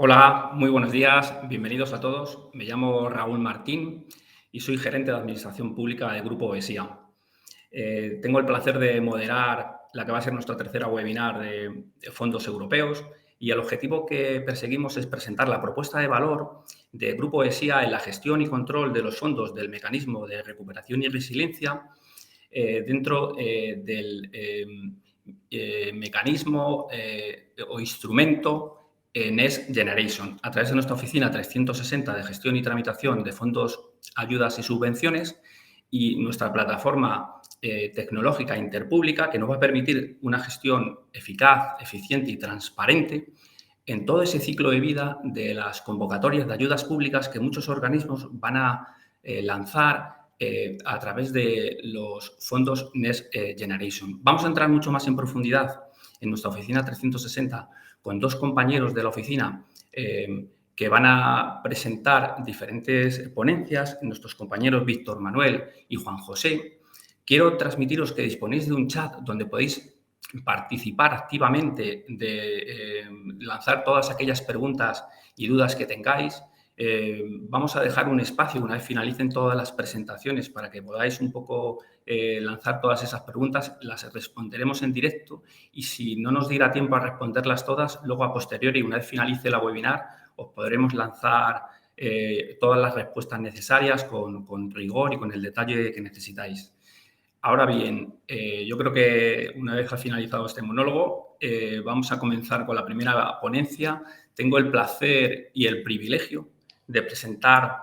Hola, muy buenos días, bienvenidos a todos. Me llamo Raúl Martín y soy gerente de Administración Pública del Grupo ESIA. Tengo el placer de moderar la que va a ser nuestra tercera webinar de fondos europeos y el objetivo que perseguimos es presentar la propuesta de valor del Grupo ESIA en la gestión y control de los fondos del mecanismo de recuperación y resiliencia dentro del mecanismo o instrumento Next Generation, a través de nuestra oficina 360 de gestión y tramitación de fondos, ayudas y subvenciones y nuestra plataforma tecnológica interpública que nos va a permitir una gestión eficaz, eficiente y transparente en todo ese ciclo de vida de las convocatorias de ayudas públicas que muchos organismos van a lanzar a través de los fondos Next Generation. Vamos a entrar mucho más en profundidad en nuestra oficina 360 con dos compañeros de la oficina que van a presentar diferentes ponencias, nuestros compañeros Víctor Manuel y Juan José. Quiero transmitiros que disponéis de un chat donde podéis participar activamente, de lanzar todas aquellas preguntas y dudas que tengáis. Vamos a dejar un espacio una vez finalicen todas las presentaciones para que podáis un poco lanzar todas esas preguntas, las responderemos en directo y si no nos diera tiempo a responderlas todas, luego a posteriori, una vez finalice la webinar, os podremos lanzar todas las respuestas necesarias con rigor y con el detalle que necesitáis. Ahora bien, yo creo que una vez ha finalizado este monólogo, vamos a comenzar con la primera ponencia. Tengo el placer y el privilegio de presentar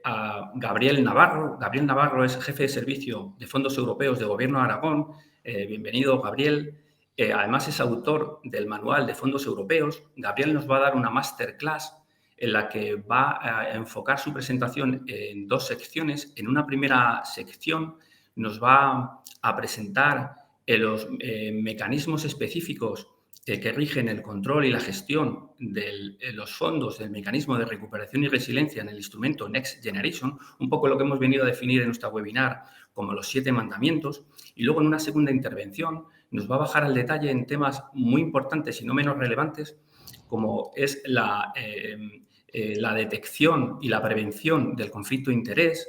a Gabriel Navarro. Gabriel Navarro es jefe de servicio de fondos europeos de Gobierno de Aragón. Bienvenido, Gabriel. Además, es autor del Manual de Fondos Europeos. Gabriel nos va a dar una masterclass en la que va a enfocar su presentación en dos secciones. En una primera sección nos va a presentar los mecanismos específicos que rigen el control y la gestión de los fondos del mecanismo de recuperación y resiliencia en el instrumento Next Generation, un poco lo que hemos venido a definir en nuestra webinar como los 7 mandamientos, y luego en una segunda intervención nos va a bajar al detalle en temas muy importantes y no menos relevantes, como es la detección y la prevención del conflicto de interés,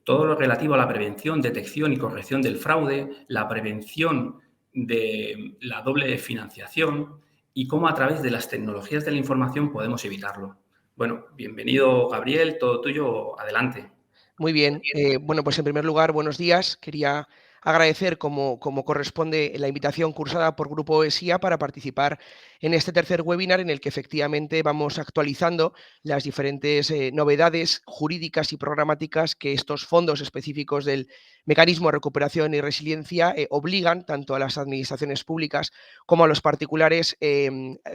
todo lo relativo a la prevención, detección y corrección del fraude, la prevención de la doble financiación y cómo a través de las tecnologías de la información podemos evitarlo. Bueno, bienvenido, Gabriel, todo tuyo, adelante. Muy bien. Bueno, pues en primer lugar, buenos días. Quería agradecer, como corresponde, la invitación cursada por Grupo ESIA para participar en este tercer webinar en el que efectivamente vamos actualizando las diferentes novedades jurídicas y programáticas que estos fondos específicos del Mecanismo de Recuperación y Resiliencia obligan tanto a las administraciones públicas como a los particulares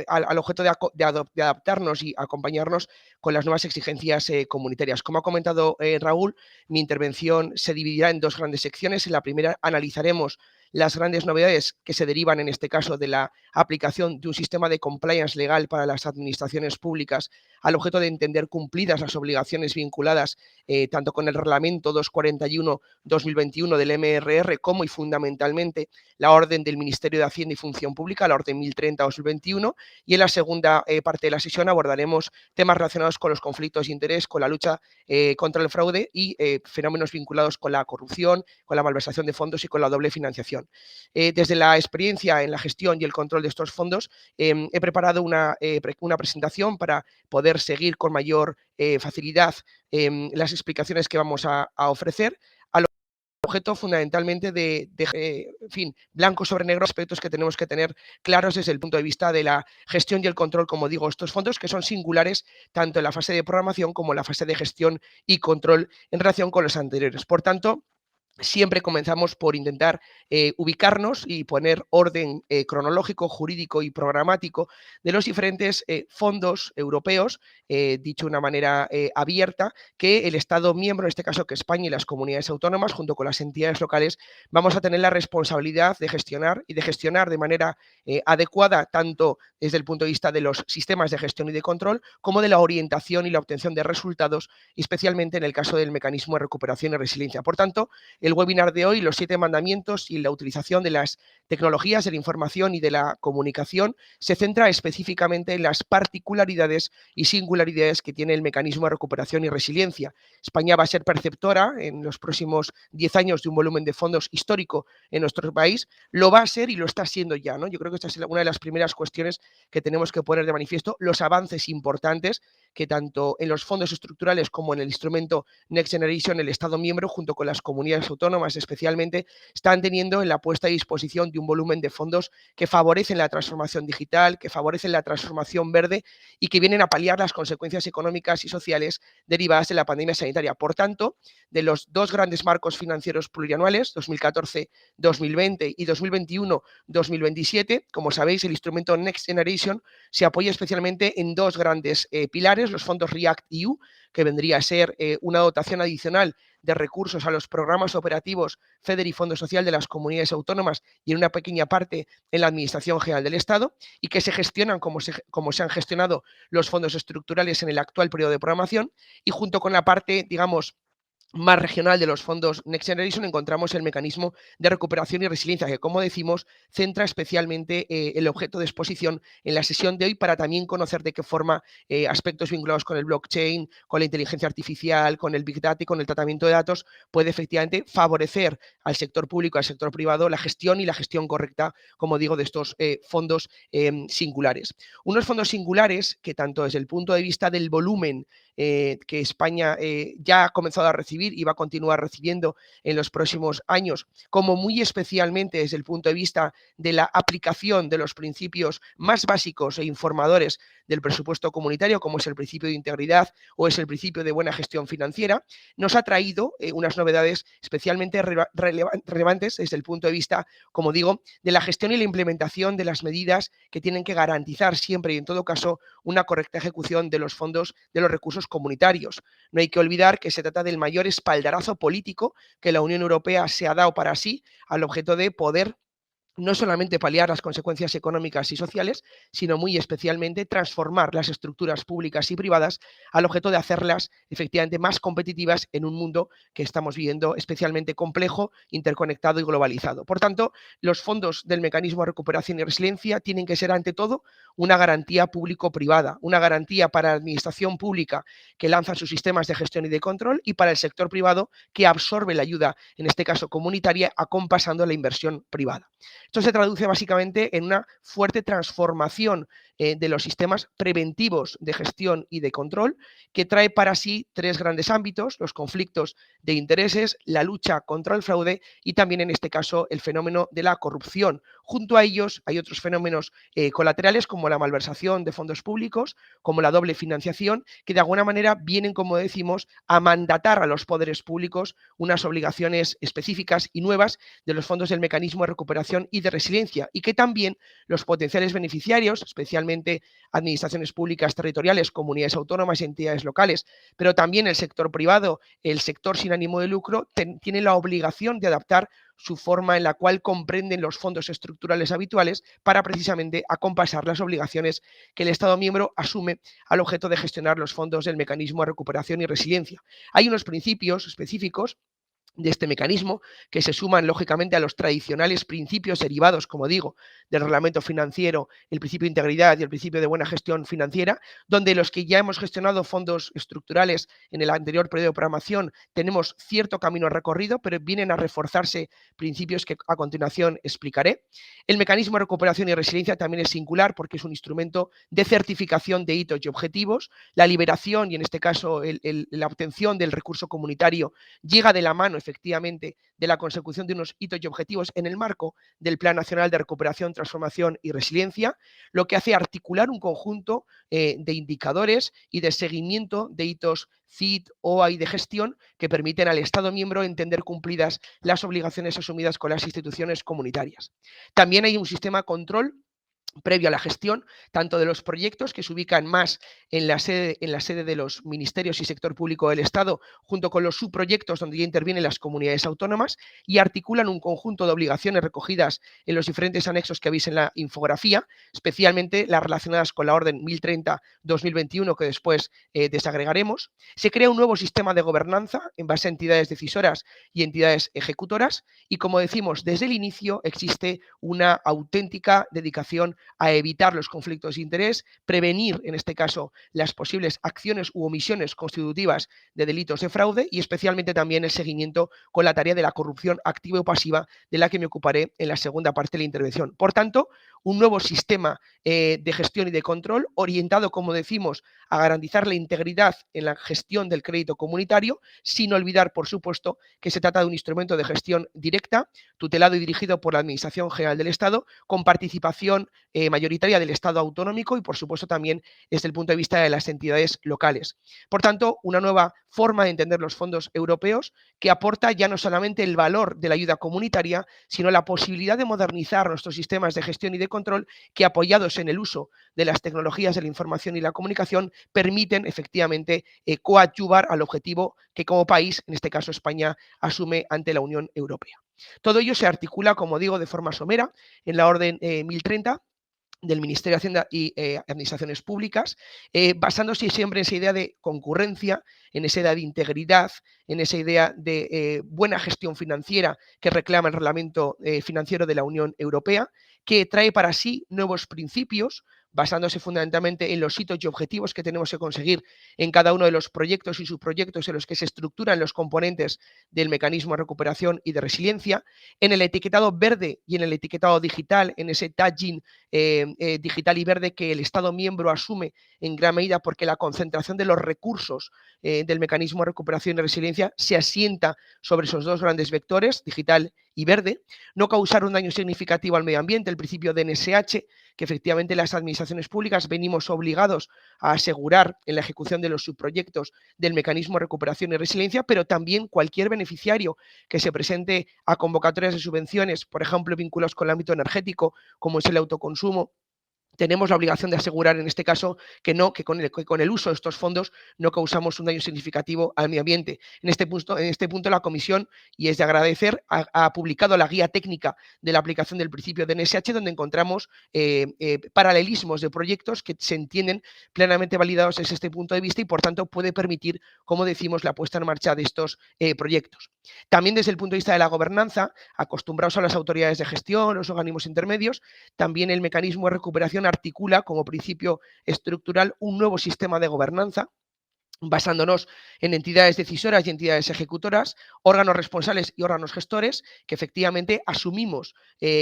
al objeto de adaptarnos y acompañarnos con las nuevas exigencias comunitarias. Como ha comentado Raúl, mi intervención se dividirá en dos grandes secciones. En la primera analizaremos las grandes novedades que se derivan, en este caso, de la aplicación de un sistema de compliance legal para las administraciones públicas al objeto de entender cumplidas las obligaciones vinculadas tanto con el Reglamento 241-2021 del MRR como y fundamentalmente la Orden del Ministerio de Hacienda y Función Pública, la Orden 1030-2021, y en la segunda parte de la sesión abordaremos temas relacionados con los conflictos de interés, con la lucha contra el fraude y fenómenos vinculados con la corrupción, con la malversación de fondos y con la doble financiación. Desde la experiencia en la gestión y el control de estos fondos, he preparado una presentación para poder seguir con mayor facilidad las explicaciones que vamos a ofrecer, objeto fundamentalmente en fin, blanco sobre negro, aspectos que tenemos que tener claros desde el punto de vista de la gestión y el control, como digo, estos fondos que son singulares tanto en la fase de programación como en la fase de gestión y control en relación con los anteriores. Por tanto, siempre comenzamos por intentar ubicarnos y poner orden cronológico, jurídico y programático de los diferentes fondos europeos, dicho de una manera abierta, que el Estado miembro, en este caso que España y las comunidades autónomas, junto con las entidades locales, vamos a tener la responsabilidad de gestionar y de gestionar de manera adecuada, tanto desde el punto de vista de los sistemas de gestión y de control, como de la orientación y la obtención de resultados, especialmente en el caso del mecanismo de recuperación y resiliencia. Por tanto, El webinar de hoy, los 7 mandamientos y la utilización de las tecnologías de la información y de la comunicación, se centra específicamente en las particularidades y singularidades que tiene el mecanismo de recuperación y resiliencia. España va a ser perceptora en los próximos 10 años de un volumen de fondos histórico en nuestro país, lo va a ser y lo está siendo ya, ¿no? Yo creo que esta es una de las primeras cuestiones que tenemos que poner de manifiesto, los avances importantes que tanto en los fondos estructurales como en el instrumento Next Generation, el Estado miembro, junto con las comunidades autónomas especialmente, están teniendo en la puesta a disposición de un volumen de fondos que favorecen la transformación digital, que favorecen la transformación verde y que vienen a paliar las consecuencias económicas y sociales derivadas de la pandemia sanitaria. Por tanto, de los 2 grandes marcos financieros plurianuales, 2014-2020 y 2021-2027, como sabéis, el instrumento Next Generation se apoya especialmente en 2 grandes pilares, los fondos REACT-EU, que vendría a ser una dotación adicional de recursos a los programas operativos FEDER y Fondo Social de las comunidades autónomas y en una pequeña parte en la Administración General del Estado, y que se gestionan como se han gestionado los fondos estructurales en el actual periodo de programación, y junto con la parte, digamos, más regional de los fondos Next Generation encontramos el mecanismo de recuperación y resiliencia que, como decimos, centra especialmente el objeto de exposición en la sesión de hoy para también conocer de qué forma aspectos vinculados con el blockchain, con la inteligencia artificial, con el big data y con el tratamiento de datos puede efectivamente favorecer al sector público, al sector privado, la gestión correcta, como digo, de estos fondos singulares. Unos fondos singulares que tanto desde el punto de vista del volumen que España ya ha comenzado a recibir y va a continuar recibiendo en los próximos años, como muy especialmente desde el punto de vista de la aplicación de los principios más básicos e informadores del presupuesto comunitario, como es el principio de integridad o es el principio de buena gestión financiera, nos ha traído unas novedades especialmente relevantes desde el punto de vista, como digo, de la gestión y la implementación de las medidas que tienen que garantizar siempre y en todo caso una correcta ejecución de los fondos, de los recursos comunitarios. No hay que olvidar que se trata del mayor espaldarazo político que la Unión Europea se ha dado para sí al objeto de poder no solamente paliar las consecuencias económicas y sociales, sino muy especialmente transformar las estructuras públicas y privadas al objeto de hacerlas efectivamente más competitivas en un mundo que estamos viviendo especialmente complejo, interconectado y globalizado. Por tanto, los fondos del mecanismo de recuperación y resiliencia tienen que ser ante todo una garantía público-privada, una garantía para la administración pública que lanza sus sistemas de gestión y de control y para el sector privado que absorbe la ayuda, en este caso comunitaria, acompasando la inversión privada. Esto se traduce básicamente en una fuerte transformación de los sistemas preventivos de gestión y de control, que trae para sí 3 grandes ámbitos: los conflictos de intereses, la lucha contra el fraude y también, en este caso, el fenómeno de la corrupción. Junto a ellos hay otros fenómenos colaterales como la malversación de fondos públicos, como la doble financiación, que de alguna manera vienen, como decimos, a mandatar a los poderes públicos unas obligaciones específicas y nuevas de los fondos del mecanismo de recuperación y de resiliencia, y que también los potenciales beneficiarios, especialmente administraciones públicas territoriales, comunidades autónomas y entidades locales, pero también el sector privado, el sector sin ánimo de lucro, tienen la obligación de adaptar su forma en la cual comprenden los fondos estructurales habituales para precisamente acompasar las obligaciones que el Estado miembro asume al objeto de gestionar los fondos del mecanismo de recuperación y resiliencia. Hay unos principios específicos de este mecanismo que se suman lógicamente a los tradicionales principios derivados, como digo, del reglamento financiero, el principio de integridad y el principio de buena gestión financiera, donde los que ya hemos gestionado fondos estructurales en el anterior periodo de programación tenemos cierto camino recorrido, pero vienen a reforzarse principios que a continuación explicaré. El mecanismo de recuperación y resiliencia también es singular porque es un instrumento de certificación de hitos y objetivos. La liberación y en este caso la obtención del recurso comunitario llega de la mano efectivamente de la consecución de unos hitos y objetivos en el marco del Plan Nacional de Recuperación, Transformación y Resiliencia, lo que hace articular un conjunto de indicadores y de seguimiento de hitos CIT, OA y de gestión que permiten al Estado miembro entender cumplidas las obligaciones asumidas con las instituciones comunitarias. También hay un sistema de control previo a la gestión, tanto de los proyectos que se ubican más en la sede de los ministerios y sector público del Estado, junto con los subproyectos donde ya intervienen las comunidades autónomas y articulan un conjunto de obligaciones recogidas en los diferentes anexos que veis en la infografía, especialmente las relacionadas con la Orden 1030-2021 que después desagregaremos. Se crea un nuevo sistema de gobernanza en base a entidades decisoras y entidades ejecutoras y, como decimos, desde el inicio existe una auténtica dedicación a evitar los conflictos de interés, prevenir, en este caso, las posibles acciones u omisiones constitutivas de delitos de fraude y especialmente también el seguimiento con la tarea de la corrupción activa o pasiva, de la que me ocuparé en la segunda parte de la intervención. Por tanto, un nuevo sistema de gestión y de control orientado, como decimos, a garantizar la integridad en la gestión del crédito comunitario, sin olvidar, por supuesto, que se trata de un instrumento de gestión directa, tutelado y dirigido por la Administración General del Estado, con participación mayoritaria del Estado autonómico y, por supuesto, también desde el punto de vista de las entidades locales. Por tanto, una nueva forma de entender los fondos europeos que aporta ya no solamente el valor de la ayuda comunitaria, sino la posibilidad de modernizar nuestros sistemas de gestión y de control que, apoyados en el uso de las tecnologías de la información y la comunicación, permiten efectivamente coadyuvar al objetivo que como país, en este caso España, asume ante la Unión Europea. Todo ello se articula, como digo, de forma somera en la Orden 1030 del Ministerio de Hacienda y Administraciones Públicas, basándose siempre en esa idea de concurrencia, en esa idea de integridad, en esa idea de buena gestión financiera que reclama el Reglamento Financiero de la Unión Europea, que trae para sí nuevos principios, basándose fundamentalmente en los hitos y objetivos que tenemos que conseguir en cada uno de los proyectos y subproyectos en los que se estructuran los componentes del mecanismo de recuperación y de resiliencia, en el etiquetado verde y en el etiquetado digital, en ese tagging digital y verde que el Estado miembro asume en gran medida porque la concentración de los recursos del mecanismo de recuperación y resiliencia se asienta sobre esos dos grandes vectores, digital y verde, no causar un daño significativo al medio ambiente, el principio de NSH, que efectivamente las administraciones públicas venimos obligados a asegurar en la ejecución de los subproyectos del mecanismo de recuperación y resiliencia, pero también cualquier beneficiario que se presente a convocatorias de subvenciones, por ejemplo, vinculados con el ámbito energético, como es el autoconsumo, tenemos la obligación de asegurar en este caso que con el uso de estos fondos no causamos un daño significativo al medio ambiente. En este punto la Comisión, y es de agradecer, ha publicado la guía técnica de la aplicación del principio de NSH, donde encontramos paralelismos de proyectos que se entienden plenamente validados desde este punto de vista y, por tanto, puede permitir, como decimos, la puesta en marcha de estos proyectos. También desde el punto de vista de la gobernanza, acostumbrados a las autoridades de gestión, los organismos intermedios, también el mecanismo de recuperación articula como principio estructural un nuevo sistema de gobernanza basándonos en entidades decisoras y entidades ejecutoras, órganos responsables y órganos gestores, que efectivamente asumimos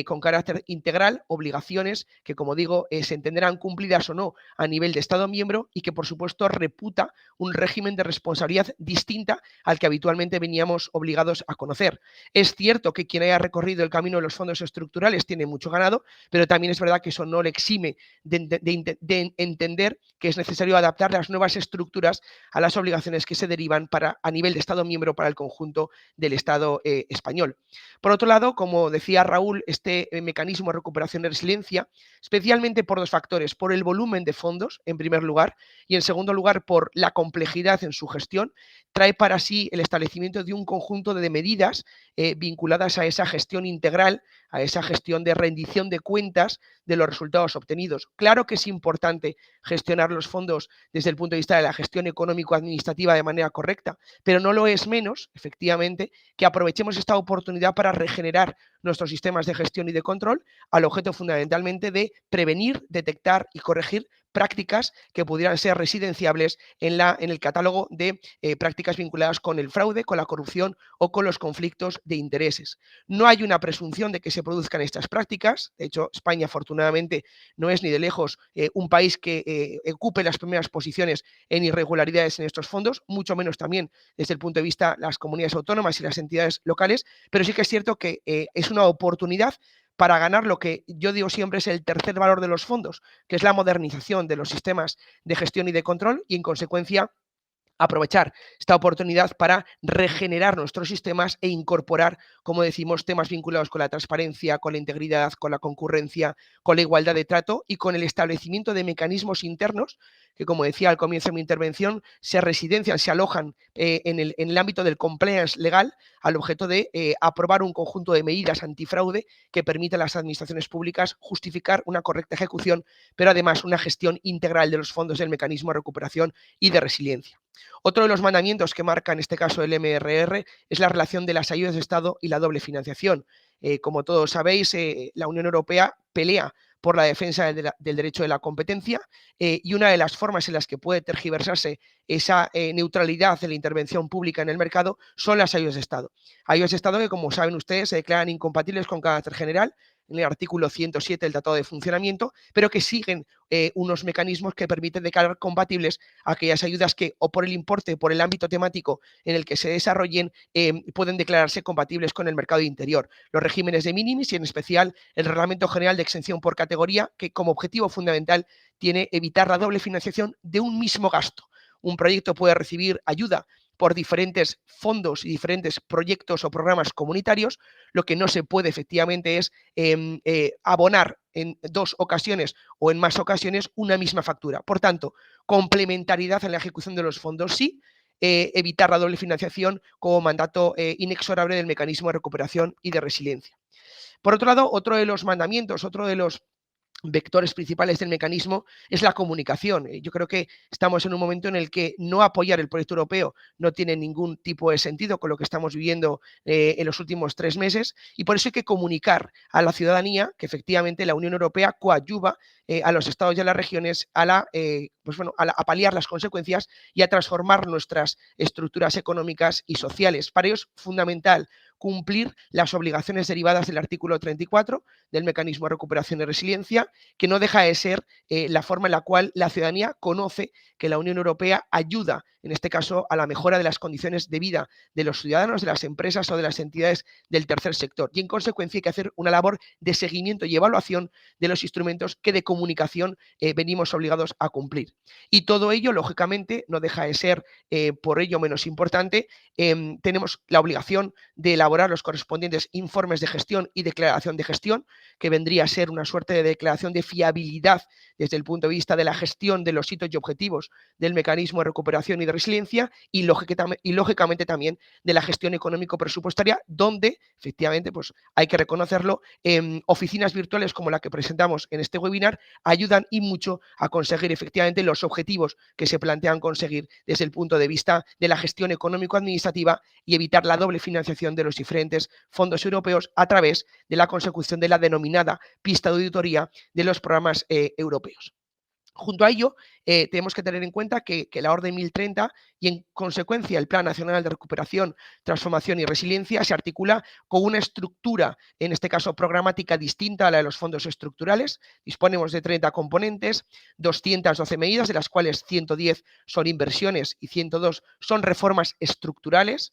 con carácter integral obligaciones que, como digo, se entenderán cumplidas o no a nivel de Estado miembro y que, por supuesto, reputa un régimen de responsabilidad distinta al que habitualmente veníamos obligados a conocer. Es cierto que quien haya recorrido el camino de los fondos estructurales tiene mucho ganado, pero también es verdad que eso no le exime de entender que es necesario adaptar las nuevas estructuras a las obligaciones que se derivan a nivel de Estado miembro para el conjunto del Estado español. Por otro lado, como decía Raúl, este mecanismo de recuperación y resiliencia, especialmente por dos factores, por el volumen de fondos, en primer lugar, y en segundo lugar, por la complejidad en su gestión, trae para sí el establecimiento de un conjunto de medidas vinculadas a esa gestión integral, a esa gestión de rendición de cuentas de los resultados obtenidos. Claro que es importante gestionar los fondos desde el punto de vista de la gestión económico-administrativa de manera correcta, pero no lo es menos, efectivamente, que aprovechemos esta oportunidad para regenerar nuestros sistemas de gestión y de control al objeto fundamentalmente de prevenir, detectar y corregir prácticas que pudieran ser residenciables en el catálogo de prácticas vinculadas con el fraude, con la corrupción o con los conflictos de intereses. No hay una presunción de que se produzcan estas prácticas. De hecho, España, afortunadamente, no es ni de lejos un país que ocupe las primeras posiciones en irregularidades en estos fondos, mucho menos también desde el punto de vista de las comunidades autónomas y las entidades locales, pero sí que es cierto que es una oportunidad para ganar lo que yo digo siempre es el tercer valor de los fondos, que es la modernización de los sistemas de gestión y de control y, en consecuencia, aprovechar esta oportunidad para regenerar nuestros sistemas e incorporar, como decimos, temas vinculados con la transparencia, con la integridad, con la concurrencia, con la igualdad de trato y con el establecimiento de mecanismos internos que, como decía al comienzo de mi intervención, se residencian, se alojan en el ámbito del compliance legal al objeto de aprobar un conjunto de medidas antifraude que permita a las administraciones públicas justificar una correcta ejecución, pero además una gestión integral de los fondos del mecanismo de recuperación y de resiliencia. Otro de los mandamientos que marca en este caso el MRR es la relación de las ayudas de Estado y la doble financiación. Como todos sabéis, la Unión Europea pelea por la defensa del derecho de la competencia y una de las formas en las que puede tergiversarse esa neutralidad de la intervención pública en el mercado son las ayudas de Estado. Ayudas de Estado que, como saben ustedes, se declaran incompatibles con carácter general en el artículo 107 del Tratado de Funcionamiento, pero que siguen unos mecanismos que permiten declarar compatibles aquellas ayudas que, o por el importe o por el ámbito temático en el que se desarrollen, pueden declararse compatibles con el mercado interior. Los regímenes de minimis y en especial el Reglamento General de Exención por categoría, que como objetivo fundamental tiene evitar la doble financiación de un mismo gasto. Un proyecto puede recibir ayuda por diferentes fondos y diferentes proyectos o programas comunitarios, lo que no se puede efectivamente es abonar en dos ocasiones o en más ocasiones una misma factura. Por tanto, complementariedad en la ejecución de los fondos sí, evitar la doble financiación como mandato inexorable del mecanismo de recuperación y de resiliencia. Por otro lado, otro de los mandamientos, otro de los vectores principales del mecanismo es la comunicación. Yo creo que estamos en un momento en el que no apoyar el proyecto europeo no tiene ningún tipo de sentido con lo que estamos viviendo en los últimos 3 meses y por eso hay que comunicar a la ciudadanía que efectivamente la Unión Europea coadyuva a los estados y a las regiones a paliar las consecuencias y a transformar nuestras estructuras económicas y sociales. Para ello es fundamental cumplir las obligaciones derivadas del artículo 34 del mecanismo de recuperación y resiliencia, que no deja de ser la forma en la cual la ciudadanía conoce que la Unión Europea ayuda, en este caso, a la mejora de las condiciones de vida de los ciudadanos, de las empresas o de las entidades del tercer sector. Y en consecuencia hay que hacer una labor de seguimiento y evaluación de los instrumentos que de comunicación venimos obligados a cumplir. Y todo ello, lógicamente, no deja de ser por ello menos importante. Tenemos la obligación de elaborar los correspondientes informes de gestión y declaración de gestión, que vendría a ser una suerte de declaración de fiabilidad desde el punto de vista de la gestión de los hitos y objetivos del mecanismo de recuperación y de resiliencia y lógicamente también de la gestión económico-presupuestaria, donde efectivamente pues, hay que reconocerlo, oficinas virtuales como la que presentamos en este webinar ayudan y mucho a conseguir efectivamente los objetivos que se plantean conseguir desde el punto de vista de la gestión económico-administrativa y evitar la doble financiación de los diferentes fondos europeos a través de la consecución de la denominada pista de auditoría de los programas europeos. Junto a ello, tenemos que tener en cuenta que la Orden 1030 y, en consecuencia, el Plan Nacional de Recuperación, Transformación y Resiliencia se articula con una estructura, en este caso programática, distinta a la de los fondos estructurales. Disponemos de 30 componentes, 212 medidas, de las cuales 110 son inversiones y 102 son reformas estructurales,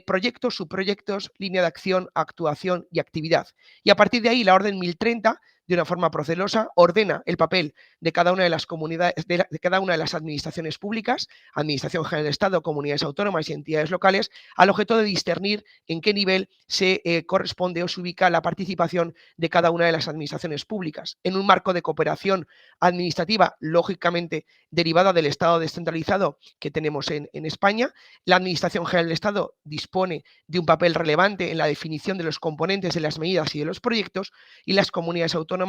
proyectos, subproyectos, línea de acción, actuación y actividad. Y a partir de ahí, la Orden 1030, de una forma procelosa, ordena el papel de cada una de las comunidades, de cada una de las administraciones públicas, Administración General del Estado, comunidades autónomas y entidades locales, al objeto de discernir en qué nivel se corresponde o se ubica la participación de cada una de las administraciones públicas. En un marco de cooperación administrativa, lógicamente derivada del Estado descentralizado que tenemos en España, la Administración General del Estado dispone de un papel relevante en la definición de los componentes de las medidas y de los proyectos, y las comunidades autónomas,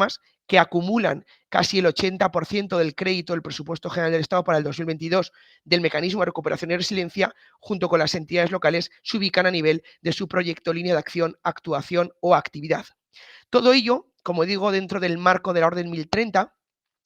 que acumulan casi el 80% del crédito del presupuesto general del Estado para el 2022 del mecanismo de recuperación y resiliencia, junto con las entidades locales, se ubican a nivel de su proyecto, línea de acción, actuación o actividad. Todo ello, como digo, dentro del marco de la Orden 1030,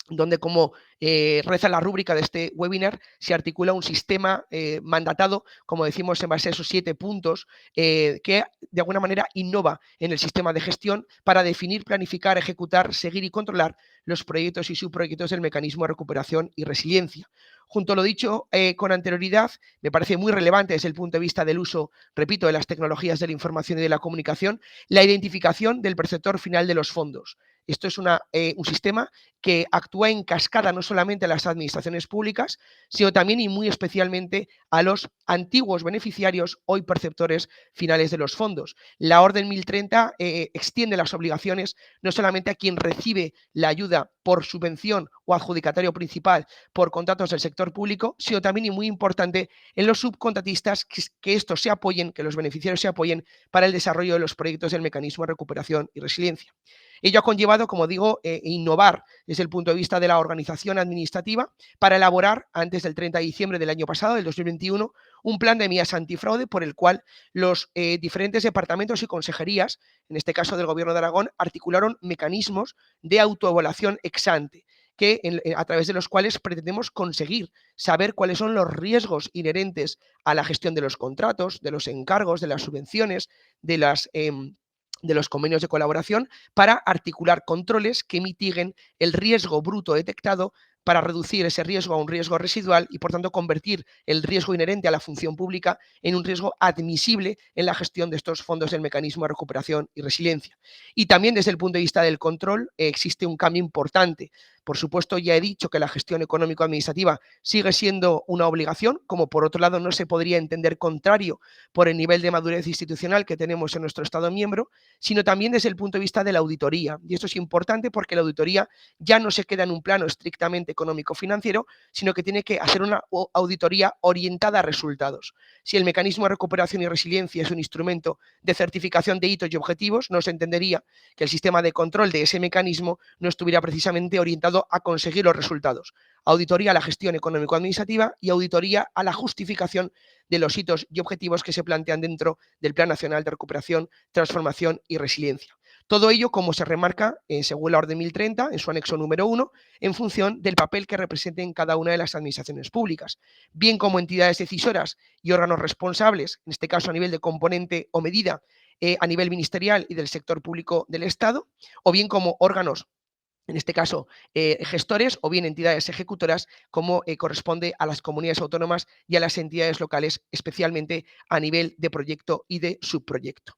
donde, como reza la rúbrica de este webinar, se articula un sistema mandatado, como decimos, en base a esos 7 puntos, que de alguna manera innova en el sistema de gestión para definir, planificar, ejecutar, seguir y controlar los proyectos y subproyectos del mecanismo de recuperación y resiliencia. Junto a lo dicho con anterioridad, me parece muy relevante desde el punto de vista del uso, repito, de las tecnologías de la información y de la comunicación, la identificación del perceptor final de los fondos. Esto es un sistema que actúa en cascada no solamente a las administraciones públicas, sino también y muy especialmente a los antiguos beneficiarios, hoy perceptores finales de los fondos. La Orden 1030 extiende las obligaciones no solamente a quien recibe la ayuda por subvención o adjudicatario principal por contratos del sector público, sino también y muy importante en los subcontratistas que estos se apoyen, que los beneficiarios se apoyen para el desarrollo de los proyectos del mecanismo de recuperación y resiliencia. Ello ha conllevado, como digo, innovar desde el punto de vista de la organización administrativa para elaborar, antes del 30 de diciembre del año pasado, del 2021, un plan de medidas antifraude por el cual los diferentes departamentos y consejerías, en este caso del Gobierno de Aragón, articularon mecanismos de autoevaluación ex ante, a través de los cuales pretendemos conseguir saber cuáles son los riesgos inherentes a la gestión de los contratos, de los encargos, de las subvenciones, de los convenios de colaboración, para articular controles que mitiguen el riesgo bruto detectado, para reducir ese riesgo a un riesgo residual y, por tanto, convertir el riesgo inherente a la función pública en un riesgo admisible en la gestión de estos fondos del mecanismo de recuperación y resiliencia. Y también desde el punto de vista del control existe un cambio importante. Por supuesto, ya he dicho que la gestión económico-administrativa sigue siendo una obligación, como por otro lado no se podría entender contrario por el nivel de madurez institucional que tenemos en nuestro Estado miembro, sino también desde el punto de vista de la auditoría. Y esto es importante porque la auditoría ya no se queda en un plano estrictamente económico-financiero, sino que tiene que hacer una auditoría orientada a resultados. Si el mecanismo de recuperación y resiliencia es un instrumento de certificación de hitos y objetivos, no se entendería que el sistema de control de ese mecanismo no estuviera precisamente orientado a conseguir los resultados. Auditoría a la gestión económico-administrativa y auditoría a la justificación de los hitos y objetivos que se plantean dentro del Plan Nacional de Recuperación, Transformación y Resiliencia. Todo ello, como se remarca según la Orden 1030, en su anexo número 1, en función del papel que representen cada una de las administraciones públicas, bien como entidades decisoras y órganos responsables, en este caso a nivel de componente o medida a nivel ministerial y del sector público del Estado, o bien como órganos, en este caso gestores, o bien entidades ejecutoras, como corresponde a las comunidades autónomas y a las entidades locales, especialmente a nivel de proyecto y de subproyecto.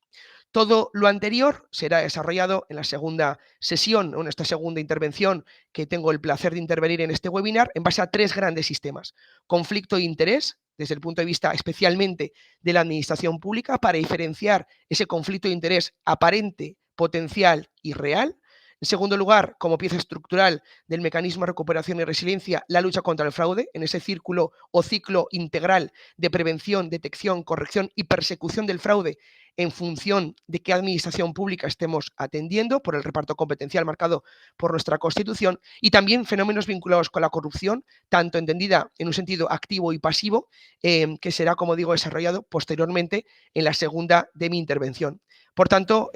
Todo lo anterior será desarrollado en la segunda sesión, o en esta segunda intervención que tengo el placer de intervenir en este webinar, en base a 3 grandes sistemas. Conflicto de interés, desde el punto de vista especialmente de la administración pública, para diferenciar ese conflicto de interés aparente, potencial y real. En segundo lugar, como pieza estructural del mecanismo de recuperación y resiliencia, la lucha contra el fraude, en ese círculo o ciclo integral de prevención, detección, corrección y persecución del fraude, en función de qué administración pública estemos atendiendo, por el reparto competencial marcado por nuestra Constitución, y también fenómenos vinculados con la corrupción, tanto entendida en un sentido activo y pasivo, que será, como digo, desarrollado posteriormente en la segunda de mi intervención. Por tanto,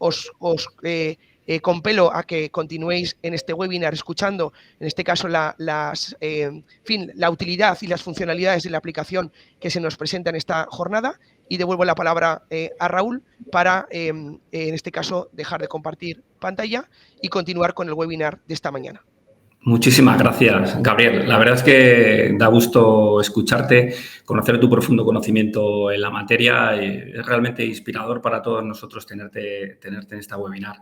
os compelo a que continuéis en este webinar escuchando, en este caso, la utilidad y las funcionalidades de la aplicación que se nos presenta en esta jornada, y devuelvo la palabra a Raúl para, en este caso, dejar de compartir pantalla y continuar con el webinar de esta mañana. Muchísimas gracias, Gabriel. La verdad es que da gusto escucharte, conocer tu profundo conocimiento en la materia. Es realmente inspirador para todos nosotros tenerte en esta webinar.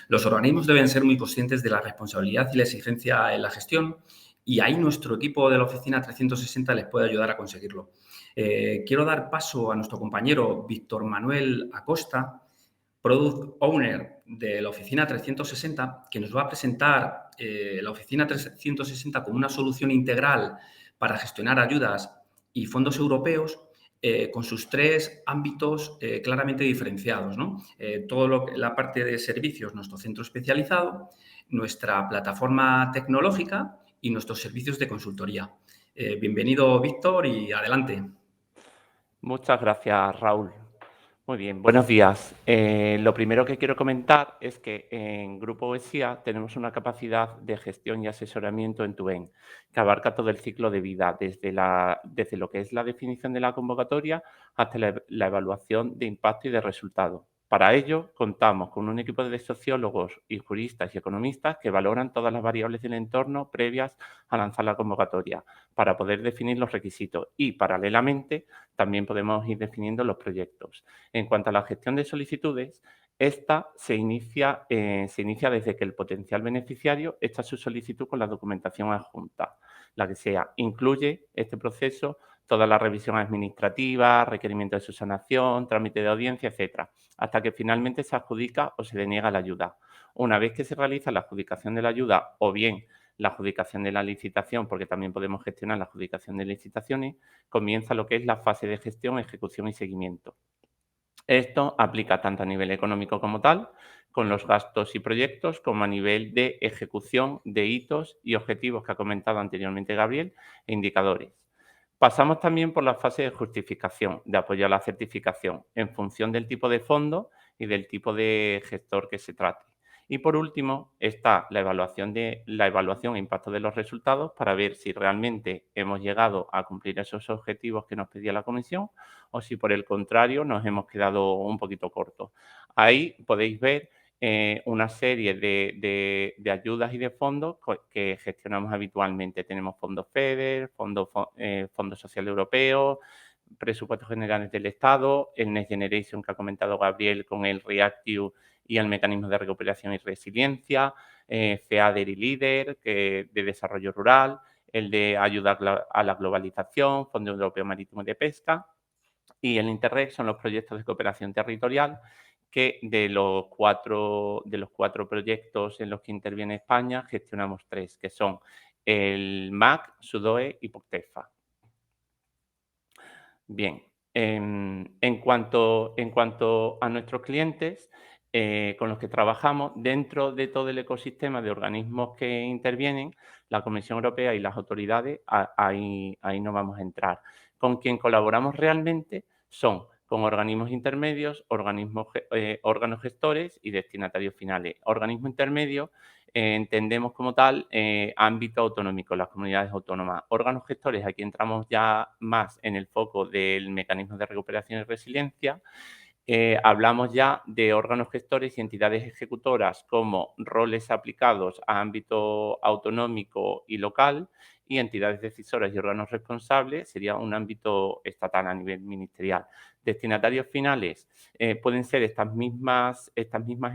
Los organismos deben ser muy conscientes de la responsabilidad y la exigencia en la gestión, y ahí nuestro equipo de la Oficina 360 les puede ayudar a conseguirlo. Quiero dar paso a nuestro compañero Víctor Manuel Acosta, Product Owner de la Oficina 360, que nos va a presentar la Oficina 360 como una solución integral para gestionar ayudas y fondos europeos, con sus 3 ámbitos claramente diferenciados, ¿no? La parte de servicios, nuestro centro especializado, nuestra plataforma tecnológica y nuestros servicios de consultoría. Bienvenido, Víctor, y adelante. Muchas gracias, Raúl. Muy bien, buenos días. Lo primero que quiero comentar es que en Grupo OESIA tenemos una capacidad de gestión y asesoramiento end-to-end que abarca todo el ciclo de vida, desde lo que es la definición de la convocatoria hasta la evaluación de impacto y de resultado. Para ello, contamos con un equipo de sociólogos y juristas y economistas que valoran todas las variables del entorno previas a lanzar la convocatoria para poder definir los requisitos, y, paralelamente, también podemos ir definiendo los proyectos. En cuanto a la gestión de solicitudes, Esta se inicia desde que el potencial beneficiario echa su solicitud con la documentación adjunta, la que sea. Incluye este proceso toda la revisión administrativa, requerimiento de subsanación, trámite de audiencia, etcétera, hasta que finalmente se adjudica o se deniega la ayuda. Una vez que se realiza la adjudicación de la ayuda o bien la adjudicación de la licitación, porque también podemos gestionar la adjudicación de licitaciones, comienza lo que es la fase de gestión, ejecución y seguimiento. Esto aplica tanto a nivel económico como tal, con los gastos y proyectos, como a nivel de ejecución de hitos y objetivos que ha comentado anteriormente Gabriel, e indicadores. Pasamos también por la fase de justificación, de apoyo a la certificación, en función del tipo de fondo y del tipo de gestor que se trate. Y por último está la evaluación e impacto de los resultados para ver si realmente hemos llegado a cumplir esos objetivos que nos pedía la comisión o si por el contrario nos hemos quedado un poquito cortos. Ahí podéis ver una serie de ayudas y de fondos que gestionamos habitualmente. Tenemos fondos FEDER, Fondo Social Europeo, presupuestos generales del Estado, el Next Generation que ha comentado Gabriel con el REACT-EU y el mecanismo de recuperación y resiliencia, FEADER y LEADER de desarrollo rural, el de ayuda a la globalización, Fondo Europeo Marítimo de Pesca, y el Interreg son los proyectos de cooperación territorial que de los cuatro proyectos en los que interviene España gestionamos 3, que son el MAC, SUDOE y POCTEFA. Bien, en cuanto a nuestros clientes con los que trabajamos, dentro de todo el ecosistema de organismos que intervienen, la Comisión Europea y las autoridades, ahí no vamos a entrar. Con quien colaboramos realmente son con organismos intermedios, órganos gestores y destinatarios finales. Organismo intermedio entendemos como tal ámbito autonómico, las comunidades autónomas. Órganos gestores, aquí entramos ya más en el foco del mecanismo de recuperación y resiliencia. Hablamos ya de órganos gestores y entidades ejecutoras como roles aplicados a ámbito autonómico y local, y entidades decisoras y órganos responsables sería un ámbito estatal a nivel ministerial. Destinatarios finales pueden ser estas mismas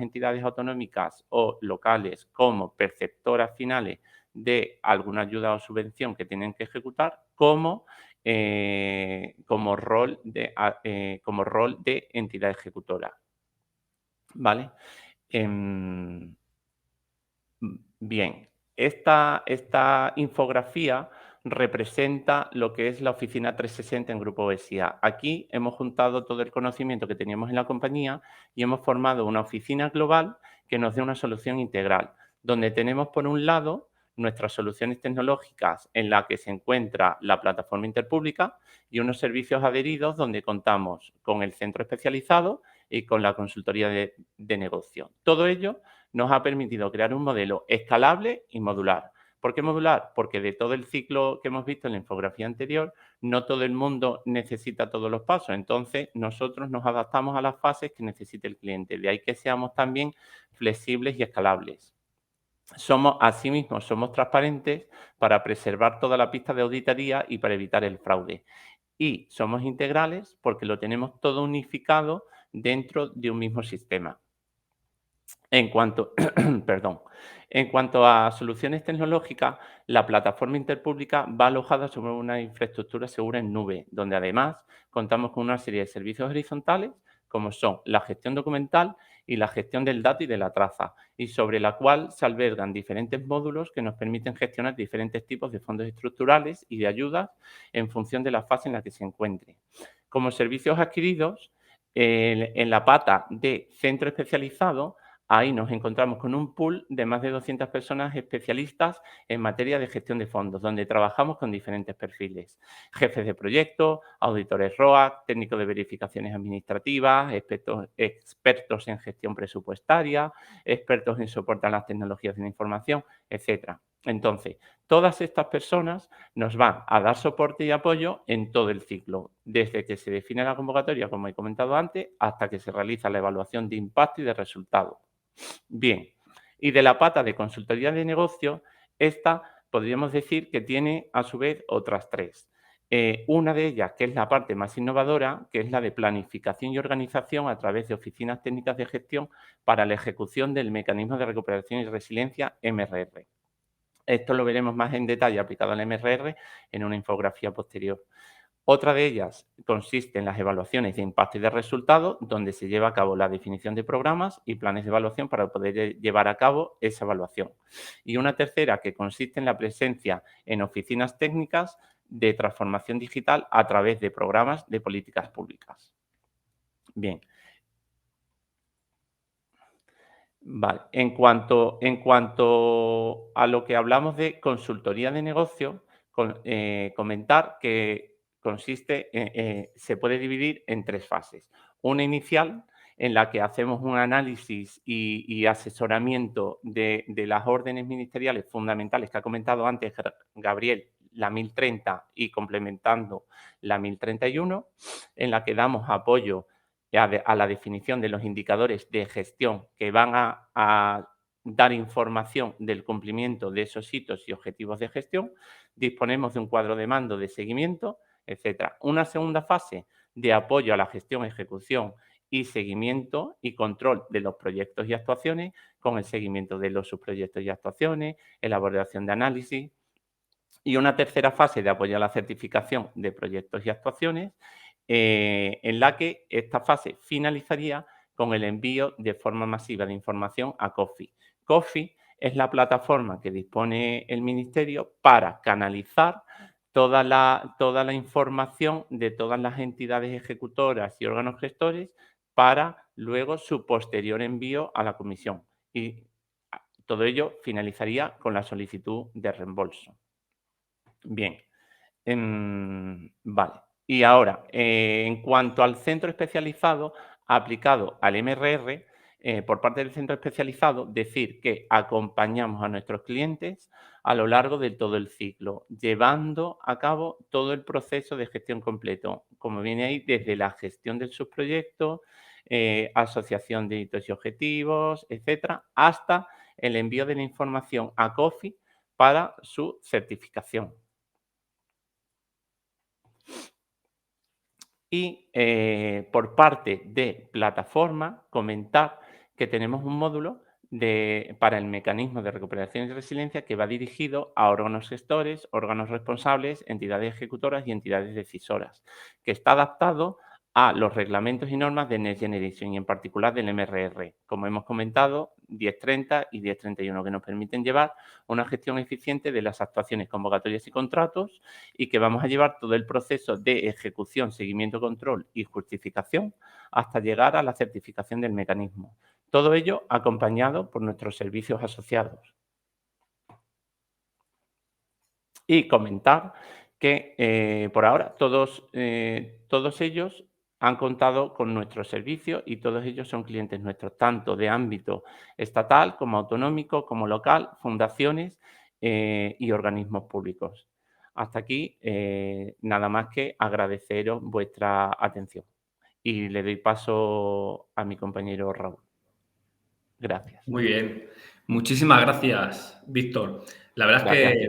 entidades autonómicas o locales como perceptoras finales de alguna ayuda o subvención que tienen que ejecutar, como rol de entidad ejecutora. ¿Vale? Bien, esta infografía representa lo que es la oficina 360 en Grupo ESIA. Aquí hemos juntado todo el conocimiento que teníamos en la compañía y hemos formado una oficina global que nos dé una solución integral, donde tenemos por un lado nuestras soluciones tecnológicas en la que se encuentra la plataforma interpública y unos servicios adheridos donde contamos con el centro especializado y con la consultoría de negocio. Todo ello nos ha permitido crear un modelo escalable y modular. ¿Por qué modular? Porque de todo el ciclo que hemos visto en la infografía anterior, no todo el mundo necesita todos los pasos. Entonces, nosotros nos adaptamos a las fases que necesite el cliente. De ahí que seamos también flexibles y escalables. Asimismo, somos transparentes para preservar toda la pista de auditoría y para evitar el fraude. Y somos integrales porque lo tenemos todo unificado dentro de un mismo sistema. En cuanto a soluciones tecnológicas, la plataforma interpública va alojada sobre una infraestructura segura en nube, donde además contamos con una serie de servicios horizontales, como son la gestión documental y la gestión del dato y de la traza, y sobre la cual se albergan diferentes módulos que nos permiten gestionar diferentes tipos de fondos estructurales y de ayudas en función de la fase en la que se encuentre. Como servicios adquiridos, en la pata de centro especializado, ahí nos encontramos con un pool de más de 200 personas especialistas en materia de gestión de fondos, donde trabajamos con diferentes perfiles. Jefes de proyecto, auditores ROAC, técnicos de verificaciones administrativas, expertos en gestión presupuestaria, expertos en soporte a las tecnologías de la información, etc. Entonces, todas estas personas nos van a dar soporte y apoyo en todo el ciclo, desde que se define la convocatoria, como he comentado antes, hasta que se realiza la evaluación de impacto y de resultados. Bien, y de la pata de consultoría de negocio, esta podríamos decir que tiene a su vez otras 3. Una de ellas, que es la parte más innovadora, que es la de planificación y organización a través de oficinas técnicas de gestión para la ejecución del mecanismo de recuperación y resiliencia MRR. Esto lo veremos más en detalle aplicado al MRR en una infografía posterior. Otra de ellas consiste en las evaluaciones de impacto y de resultados, donde se lleva a cabo la definición de programas y planes de evaluación para poder llevar a cabo esa evaluación. Y una tercera que consiste en la presencia en oficinas técnicas de transformación digital a través de programas de políticas públicas. Bien. Vale. En cuanto a lo que hablamos de consultoría de negocio, comentar que se puede dividir en 3 fases. Una inicial, en la que hacemos un análisis y asesoramiento de las órdenes ministeriales fundamentales que ha comentado antes Gabriel, la 1030 y complementando la 1031, en la que damos apoyo a la definición de los indicadores de gestión que van a dar información del cumplimiento de esos hitos y objetivos de gestión. Disponemos de un cuadro de mando de seguimiento, etcétera. Una segunda fase de apoyo a la gestión, ejecución y seguimiento y control de los proyectos y actuaciones, con el seguimiento de los subproyectos y actuaciones, elaboración de análisis. Y una tercera fase de apoyo a la certificación de proyectos y actuaciones, en la que esta fase finalizaría con el envío de forma masiva de información a COFI. COFI es la plataforma que dispone el Ministerio para canalizar toda la información de todas las entidades ejecutoras y órganos gestores para luego su posterior envío a la Comisión. Y todo ello finalizaría con la solicitud de reembolso. Bien, vale. Y ahora, en cuanto al centro especializado aplicado al MRR, por parte del centro especializado, decir que acompañamos a nuestros clientes a lo largo de todo el ciclo, llevando a cabo todo el proceso de gestión completo, como viene ahí, desde la gestión del subproyecto, asociación de hitos y objetivos, etcétera, hasta el envío de la información a COFI para su certificación. Y por parte de plataforma, comentar que tenemos un módulo para el mecanismo de recuperación y resiliencia que va dirigido a órganos gestores, órganos responsables, entidades ejecutoras y entidades decisoras, que está adaptado a los reglamentos y normas de Next Generation y en particular del MRR, como hemos comentado, 1030 y 1031, que nos permiten llevar una gestión eficiente de las actuaciones, convocatorias y contratos, y que vamos a llevar todo el proceso de ejecución, seguimiento, control y justificación hasta llegar a la certificación del mecanismo. Todo ello acompañado por nuestros servicios asociados. Y comentar que por ahora todos ellos han contado con nuestros servicios y todos ellos son clientes nuestros, tanto de ámbito estatal como autonómico, como local, fundaciones y organismos públicos. Hasta aquí, nada más que agradeceros vuestra atención. Y le doy paso a mi compañero Raúl. Gracias. Muy bien. Muchísimas gracias, Víctor. La verdad es que,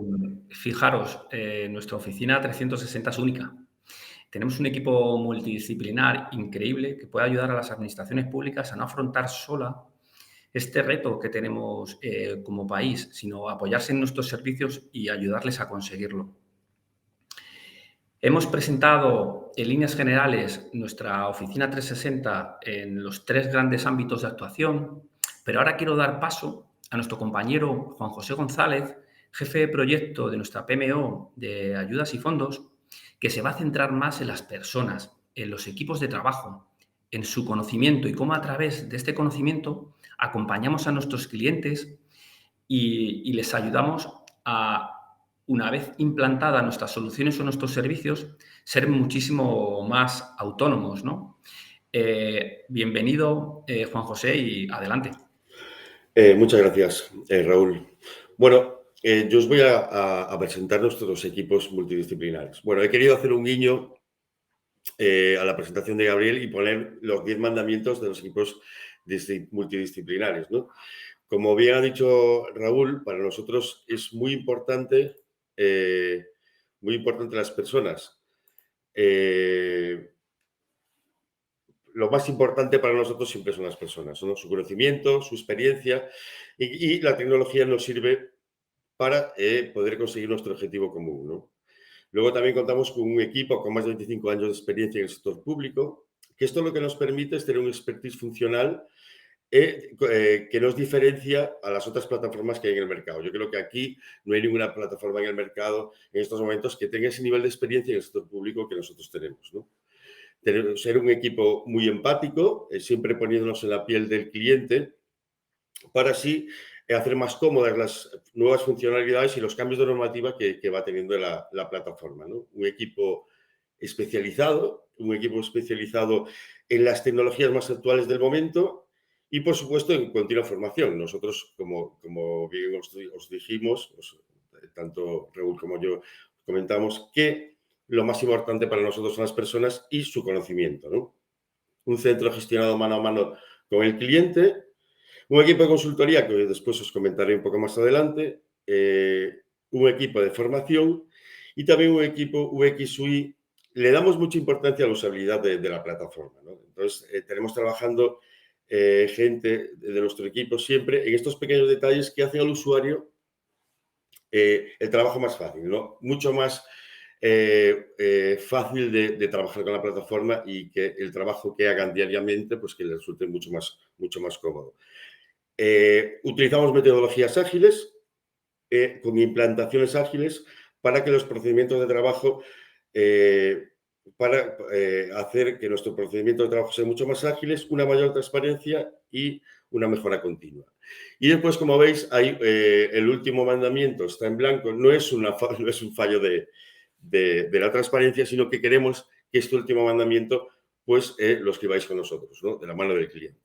fijaros, nuestra oficina 360 es única. Tenemos un equipo multidisciplinar increíble que puede ayudar a las administraciones públicas a no afrontar sola este reto que tenemos como país, sino apoyarse en nuestros servicios y ayudarles a conseguirlo. Hemos presentado en líneas generales nuestra oficina 360 en los 3 grandes ámbitos de actuación, pero ahora quiero dar paso a nuestro compañero Juan José González, jefe de proyecto de nuestra PMO de ayudas y fondos, que se va a centrar más en las personas, en los equipos de trabajo, en su conocimiento y cómo a través de este conocimiento acompañamos a nuestros clientes y les ayudamos a, una vez implantadas nuestras soluciones o nuestros servicios, ser muchísimo más autónomos, ¿no? Bienvenido, Juan José, y adelante. Muchas gracias, Raúl. Bueno, yo os voy a presentar nuestros equipos multidisciplinares. Bueno, he querido hacer un guiño a la presentación de Gabriel y poner los 10 mandamientos de los equipos multidisciplinares, ¿no? Como bien ha dicho Raúl, para nosotros es muy importante las personas. lo más importante para nosotros siempre son las personas, ¿no? Su conocimiento, su experiencia y la tecnología nos sirve para poder conseguir nuestro objetivo común, ¿no? Luego también contamos con un equipo con más de 25 años de experiencia en el sector público, que esto lo que nos permite es tener un expertise funcional que nos diferencia a las otras plataformas que hay en el mercado. Yo creo que aquí no hay ninguna plataforma en el mercado en estos momentos que tenga ese nivel de experiencia en el sector público que nosotros tenemos, ¿no? Ser un equipo muy empático, siempre poniéndonos en la piel del cliente, para así hacer más cómodas las nuevas funcionalidades y los cambios de normativa que va teniendo la plataforma, ¿no? Un equipo especializado en las tecnologías más actuales del momento y, por supuesto, en continua formación. Nosotros, como bien os dijimos, tanto Raúl como yo comentamos, que lo más importante para nosotros son las personas y su conocimiento, ¿no? Un centro gestionado mano a mano con el cliente, un equipo de consultoría que después os comentaré un poco más adelante, un equipo de formación y también un equipo UX UI. Le damos mucha importancia a la usabilidad de la plataforma, ¿no? Entonces, tenemos trabajando gente de nuestro equipo siempre en estos pequeños detalles que hacen al usuario el trabajo más fácil, ¿no? Mucho más fácil de trabajar con la plataforma y que el trabajo que hagan diariamente, pues que les resulte mucho más cómodo. Utilizamos metodologías ágiles con implantaciones ágiles para que los procedimientos de trabajo, para hacer que nuestro procedimiento de trabajo sea mucho más ágiles, una mayor transparencia y una mejora continua. Y después, como veis, ahí el último mandamiento está en blanco. No es un fallo de la transparencia, sino que queremos que este último mandamiento pues lo escribáis con nosotros, ¿no? De la mano del cliente.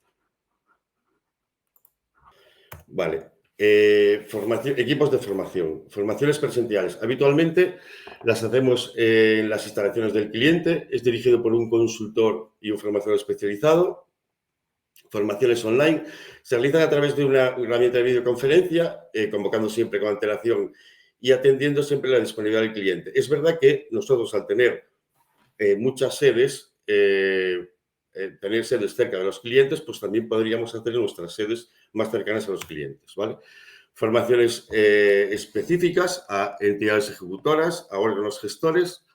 Vale. Equipos de formación. Formaciones presenciales. Habitualmente las hacemos en las instalaciones del cliente. Es dirigido por un consultor y un formador especializado. Formaciones online. Se realizan a través de una herramienta de videoconferencia, convocando siempre con antelación y atendiendo siempre la disponibilidad del cliente. Es verdad que nosotros, al tener muchas sedes, tener sedes cerca de los clientes, pues también podríamos hacer nuestras sedes más cercanas a los clientes, ¿vale? Formaciones específicas a entidades ejecutoras, a órganos gestores,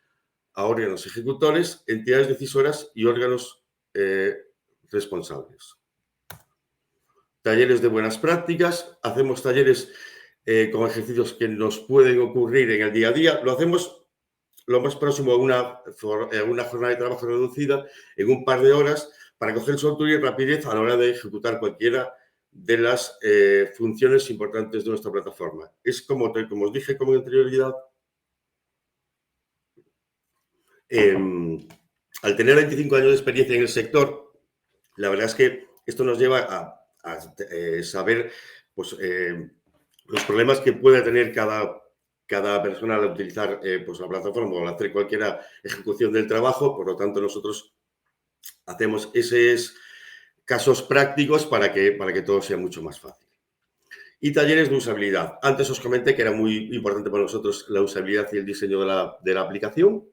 a órganos ejecutores, entidades decisoras y órganos responsables. Talleres de buenas prácticas. Hacemos talleres con ejercicios que nos pueden ocurrir en el día a día. Lo hacemos lo más próximo a una jornada de trabajo reducida en un par de horas para coger soltura y rapidez a la hora de ejecutar cualquiera de las funciones importantes de nuestra plataforma. Es como os dije con anterioridad, al tener 25 años de experiencia en el sector, la verdad es que esto nos lleva a saber pues, los problemas que puede tener cada persona al utilizar pues la plataforma o al hacer cualquier ejecución del trabajo. Por lo tanto, nosotros hacemos esos casos prácticos para que todo sea mucho más fácil. Y talleres de usabilidad. Antes os comenté que era muy importante para nosotros la usabilidad y el diseño de la aplicación.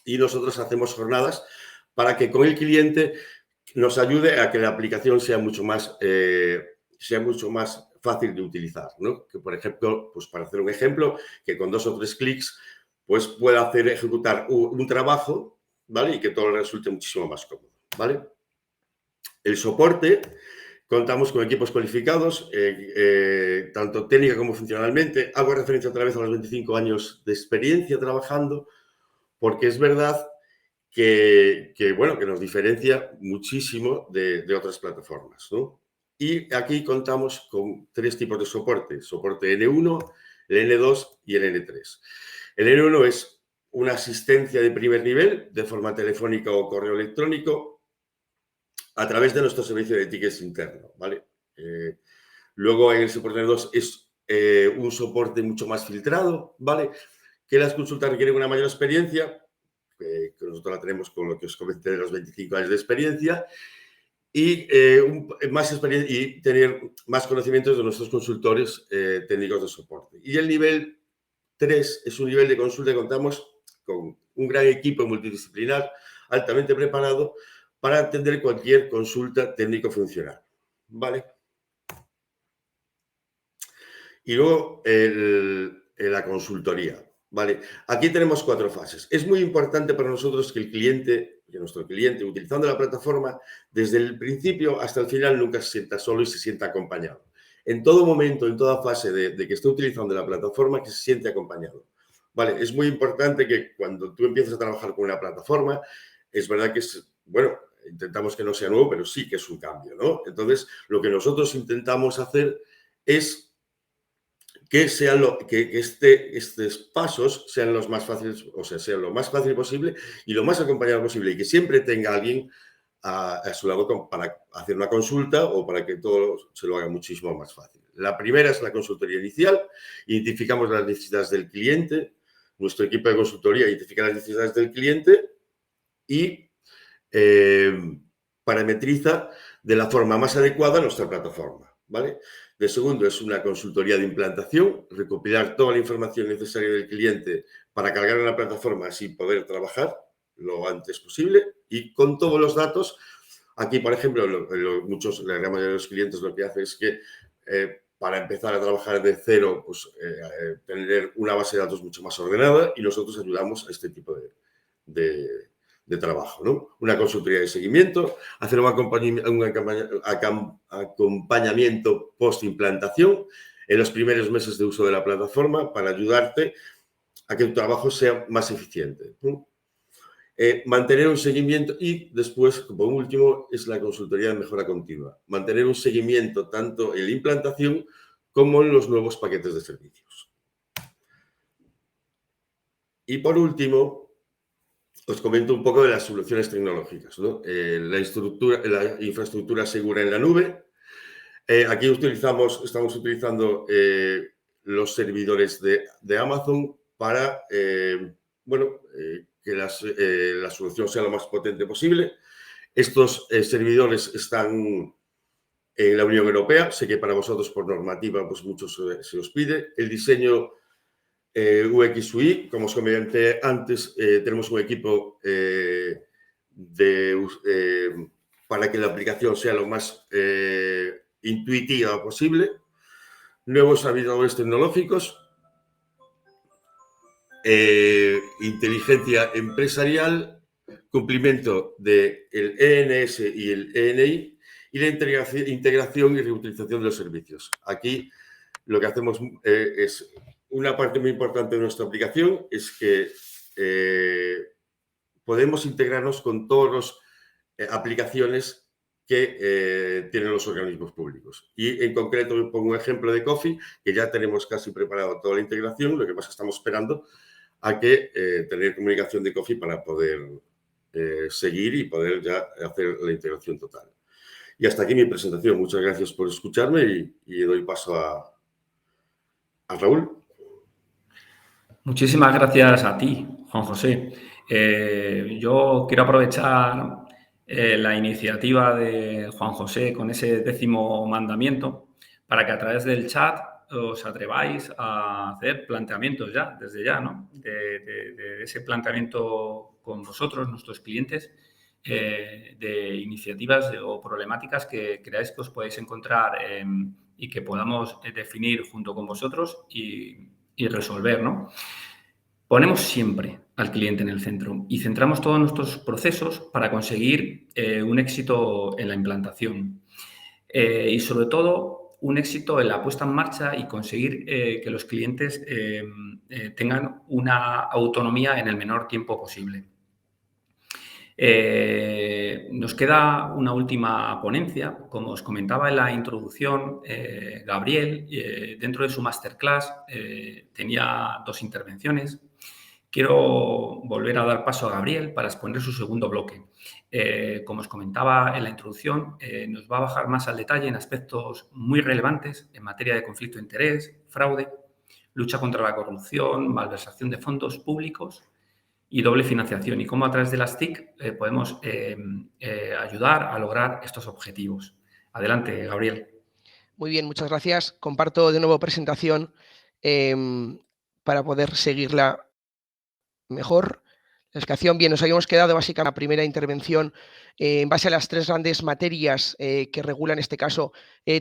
Y nosotros hacemos jornadas para que con el cliente nos ayude a que la aplicación sea mucho más fácil de utilizar, ¿no? Que, por ejemplo, pues para hacer un ejemplo, que con 2 o 3 clics pues pueda ejecutar un trabajo, ¿vale? Y que todo le resulte muchísimo más cómodo, ¿vale? El soporte. Contamos con equipos cualificados, tanto técnica como funcionalmente. Hago referencia otra vez a los 25 años de experiencia trabajando, porque es verdad que nos diferencia muchísimo de otras plataformas, ¿no? Y aquí contamos con 3 tipos de soporte. Soporte N1, el N2 y el N3. El N1 es una asistencia de primer nivel de forma telefónica o correo electrónico a través de nuestro servicio de tickets interno, ¿vale? Luego en el soporte N2 es un soporte mucho más filtrado, ¿vale? Que las consultas requieren una mayor experiencia, que nosotros la tenemos con lo que os comenté de los 25 años de experiencia, y más experiencia y tener más conocimientos de nuestros consultores técnicos de soporte. Y el nivel 3 es un nivel de consulta que contamos con un gran equipo multidisciplinar altamente preparado para atender cualquier consulta técnico-funcional, ¿vale? Y luego la consultoría, ¿vale? Aquí tenemos 4 fases. Es muy importante para nosotros que nuestro cliente, utilizando la plataforma, desde el principio hasta el final nunca se sienta solo y se sienta acompañado. En todo momento, en toda fase de que esté utilizando la plataforma, que se siente acompañado. ¿Vale? Es muy importante que cuando tú empiezas a trabajar con una plataforma, es verdad que bueno, intentamos que no sea nuevo, pero sí que es un cambio, ¿no? Entonces, lo que nosotros intentamos hacer es que estos pasos sean los más fáciles, o sea, sean lo más fácil posible y lo más acompañado posible, y que siempre tenga alguien a su lado para hacer una consulta o para que todo se lo haga muchísimo más fácil. La primera es la consultoría inicial. Identificamos las necesidades del cliente. Nuestro equipo de consultoría identifica las necesidades del cliente y parametriza de la forma más adecuada nuestra plataforma, ¿vale? De segundo es una consultoría de implantación, recopilar toda la información necesaria del cliente para cargar en la plataforma así poder trabajar lo antes posible y con todos los datos. Aquí, por ejemplo, la gran mayoría de los clientes lo que hace es que para empezar a trabajar de cero, pues tener una base de datos mucho más ordenada, y nosotros ayudamos a este tipo de trabajo, ¿no? Una consultoría de seguimiento, hacer un acompañamiento post-implantación en los primeros meses de uso de la plataforma para ayudarte a que tu trabajo sea más eficiente, ¿no? Mantener un seguimiento y después, como último, es la consultoría de mejora continua. Mantener un seguimiento tanto en la implantación como en los nuevos paquetes de servicios. Y por último, os comento un poco de las soluciones tecnológicas, ¿no? La infraestructura segura en la nube. Aquí estamos utilizando los servidores de Amazon para, que la solución sea lo más potente posible. Estos servidores están en la Unión Europea. Sé que para vosotros, por normativa, pues muchos se os pide. El diseño UX UI, como os comenté antes, tenemos un equipo para que la aplicación sea lo más intuitiva posible. Nuevos servidores tecnológicos, inteligencia empresarial, cumplimiento del ENS y el ENI y la integración y reutilización de los servicios. Aquí lo que hacemos es una parte muy importante de nuestra aplicación es que podemos integrarnos con todas las aplicaciones que tienen los organismos públicos. Y en concreto, pongo un ejemplo de Coffee, que ya tenemos casi preparado toda la integración, lo que pasa es que estamos esperando a que tener comunicación de Coffee para poder seguir y poder ya hacer la integración total. Y hasta aquí mi presentación. Muchas gracias por escucharme y doy paso a Raúl. Muchísimas gracias a ti, Juan José. Yo quiero aprovechar la iniciativa de Juan José con ese 10º mandamiento para que a través del chat os atreváis a hacer planteamientos desde ya, ¿no? De ese planteamiento con vosotros, nuestros clientes, de iniciativas o problemáticas que creáis que os podéis encontrar y que podamos definir junto con vosotros y resolver, ¿no? Ponemos siempre al cliente en el centro y centramos todos nuestros procesos para conseguir un éxito en la implantación y, sobre todo, un éxito en la puesta en marcha y conseguir que los clientes tengan una autonomía en el menor tiempo posible. Nos queda una última ponencia. Como os comentaba en la introducción, Gabriel, dentro de su masterclass, tenía 2 intervenciones. Quiero volver a dar paso a Gabriel para exponer su segundo bloque. Como os comentaba en la introducción, nos va a bajar más al detalle en aspectos muy relevantes en materia de conflicto de interés, fraude, lucha contra la corrupción, malversación de fondos públicos y doble financiación, y cómo a través de las TIC podemos ayudar a lograr estos objetivos. Adelante, Gabriel. Muy bien, muchas gracias. Comparto de nuevo presentación para poder seguirla mejor. explicación. Bien, nos habíamos quedado básicamente en la primera intervención en base a las 3 grandes materias que regulan en este caso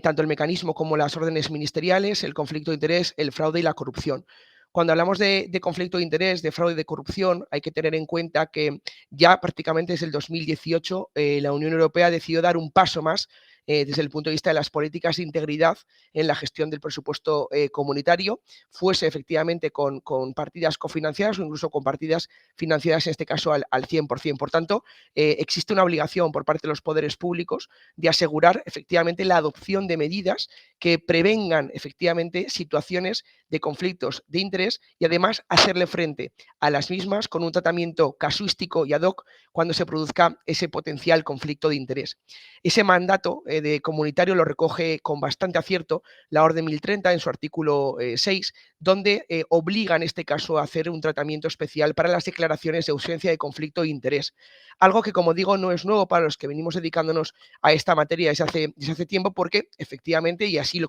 tanto el mecanismo como las órdenes ministeriales, el conflicto de interés, el fraude y la corrupción. Cuando hablamos de conflicto de interés, de fraude y de corrupción, hay que tener en cuenta que ya prácticamente desde el 2018 la Unión Europea decidió dar un paso más desde el punto de vista de las políticas de integridad en la gestión del presupuesto comunitario, fuese efectivamente con partidas cofinanciadas o incluso con partidas financiadas en este caso al 100%. Por tanto, existe una obligación por parte de los poderes públicos de asegurar efectivamente la adopción de medidas que prevengan efectivamente situaciones de conflictos de interés y además hacerle frente a las mismas con un tratamiento casuístico y ad hoc cuando se produzca ese potencial conflicto de interés. Ese mandato de comunitario lo recoge con bastante acierto la Orden 1030 en su artículo 6, donde obliga en este caso a hacer un tratamiento especial para las declaraciones de ausencia de conflicto de interés. Algo que, como digo, no es nuevo para los que venimos dedicándonos a esta materia desde hace tiempo, porque efectivamente, y así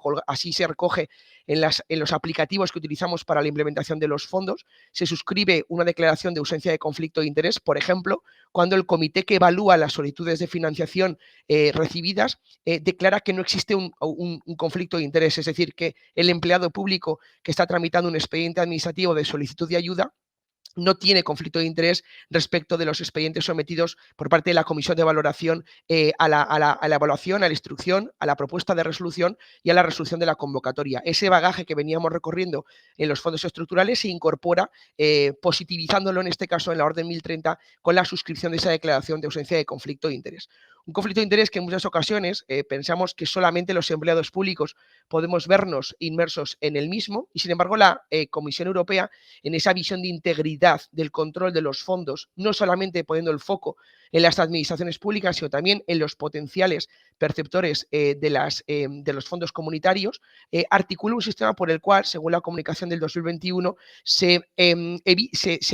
se recoge en los aplicativos que utilizamos para la implementación de los fondos, se suscribe una declaración de ausencia de conflicto de interés, por ejemplo, cuando el comité que evalúa las solicitudes de financiación recibidas declara que no existe un conflicto de interés, es decir, que el empleado público que está tramitando un expediente administrativo de solicitud de ayuda no tiene conflicto de interés respecto de los expedientes sometidos por parte de la comisión de valoración a la evaluación, a la instrucción, a la propuesta de resolución y a la resolución de la convocatoria. Ese bagaje que veníamos recorriendo en los fondos estructurales se incorpora positivizándolo en este caso en la Orden 1030 con la suscripción de esa declaración de ausencia de conflicto de interés. Un conflicto de interés que en muchas ocasiones pensamos que solamente los empleados públicos podemos vernos inmersos en el mismo y sin embargo la Comisión Europea en esa visión de integridad del control de los fondos, no solamente poniendo el foco en las administraciones públicas, sino también en los potenciales perceptores de los fondos comunitarios, articula un sistema por el cual, según la comunicación del 2021, se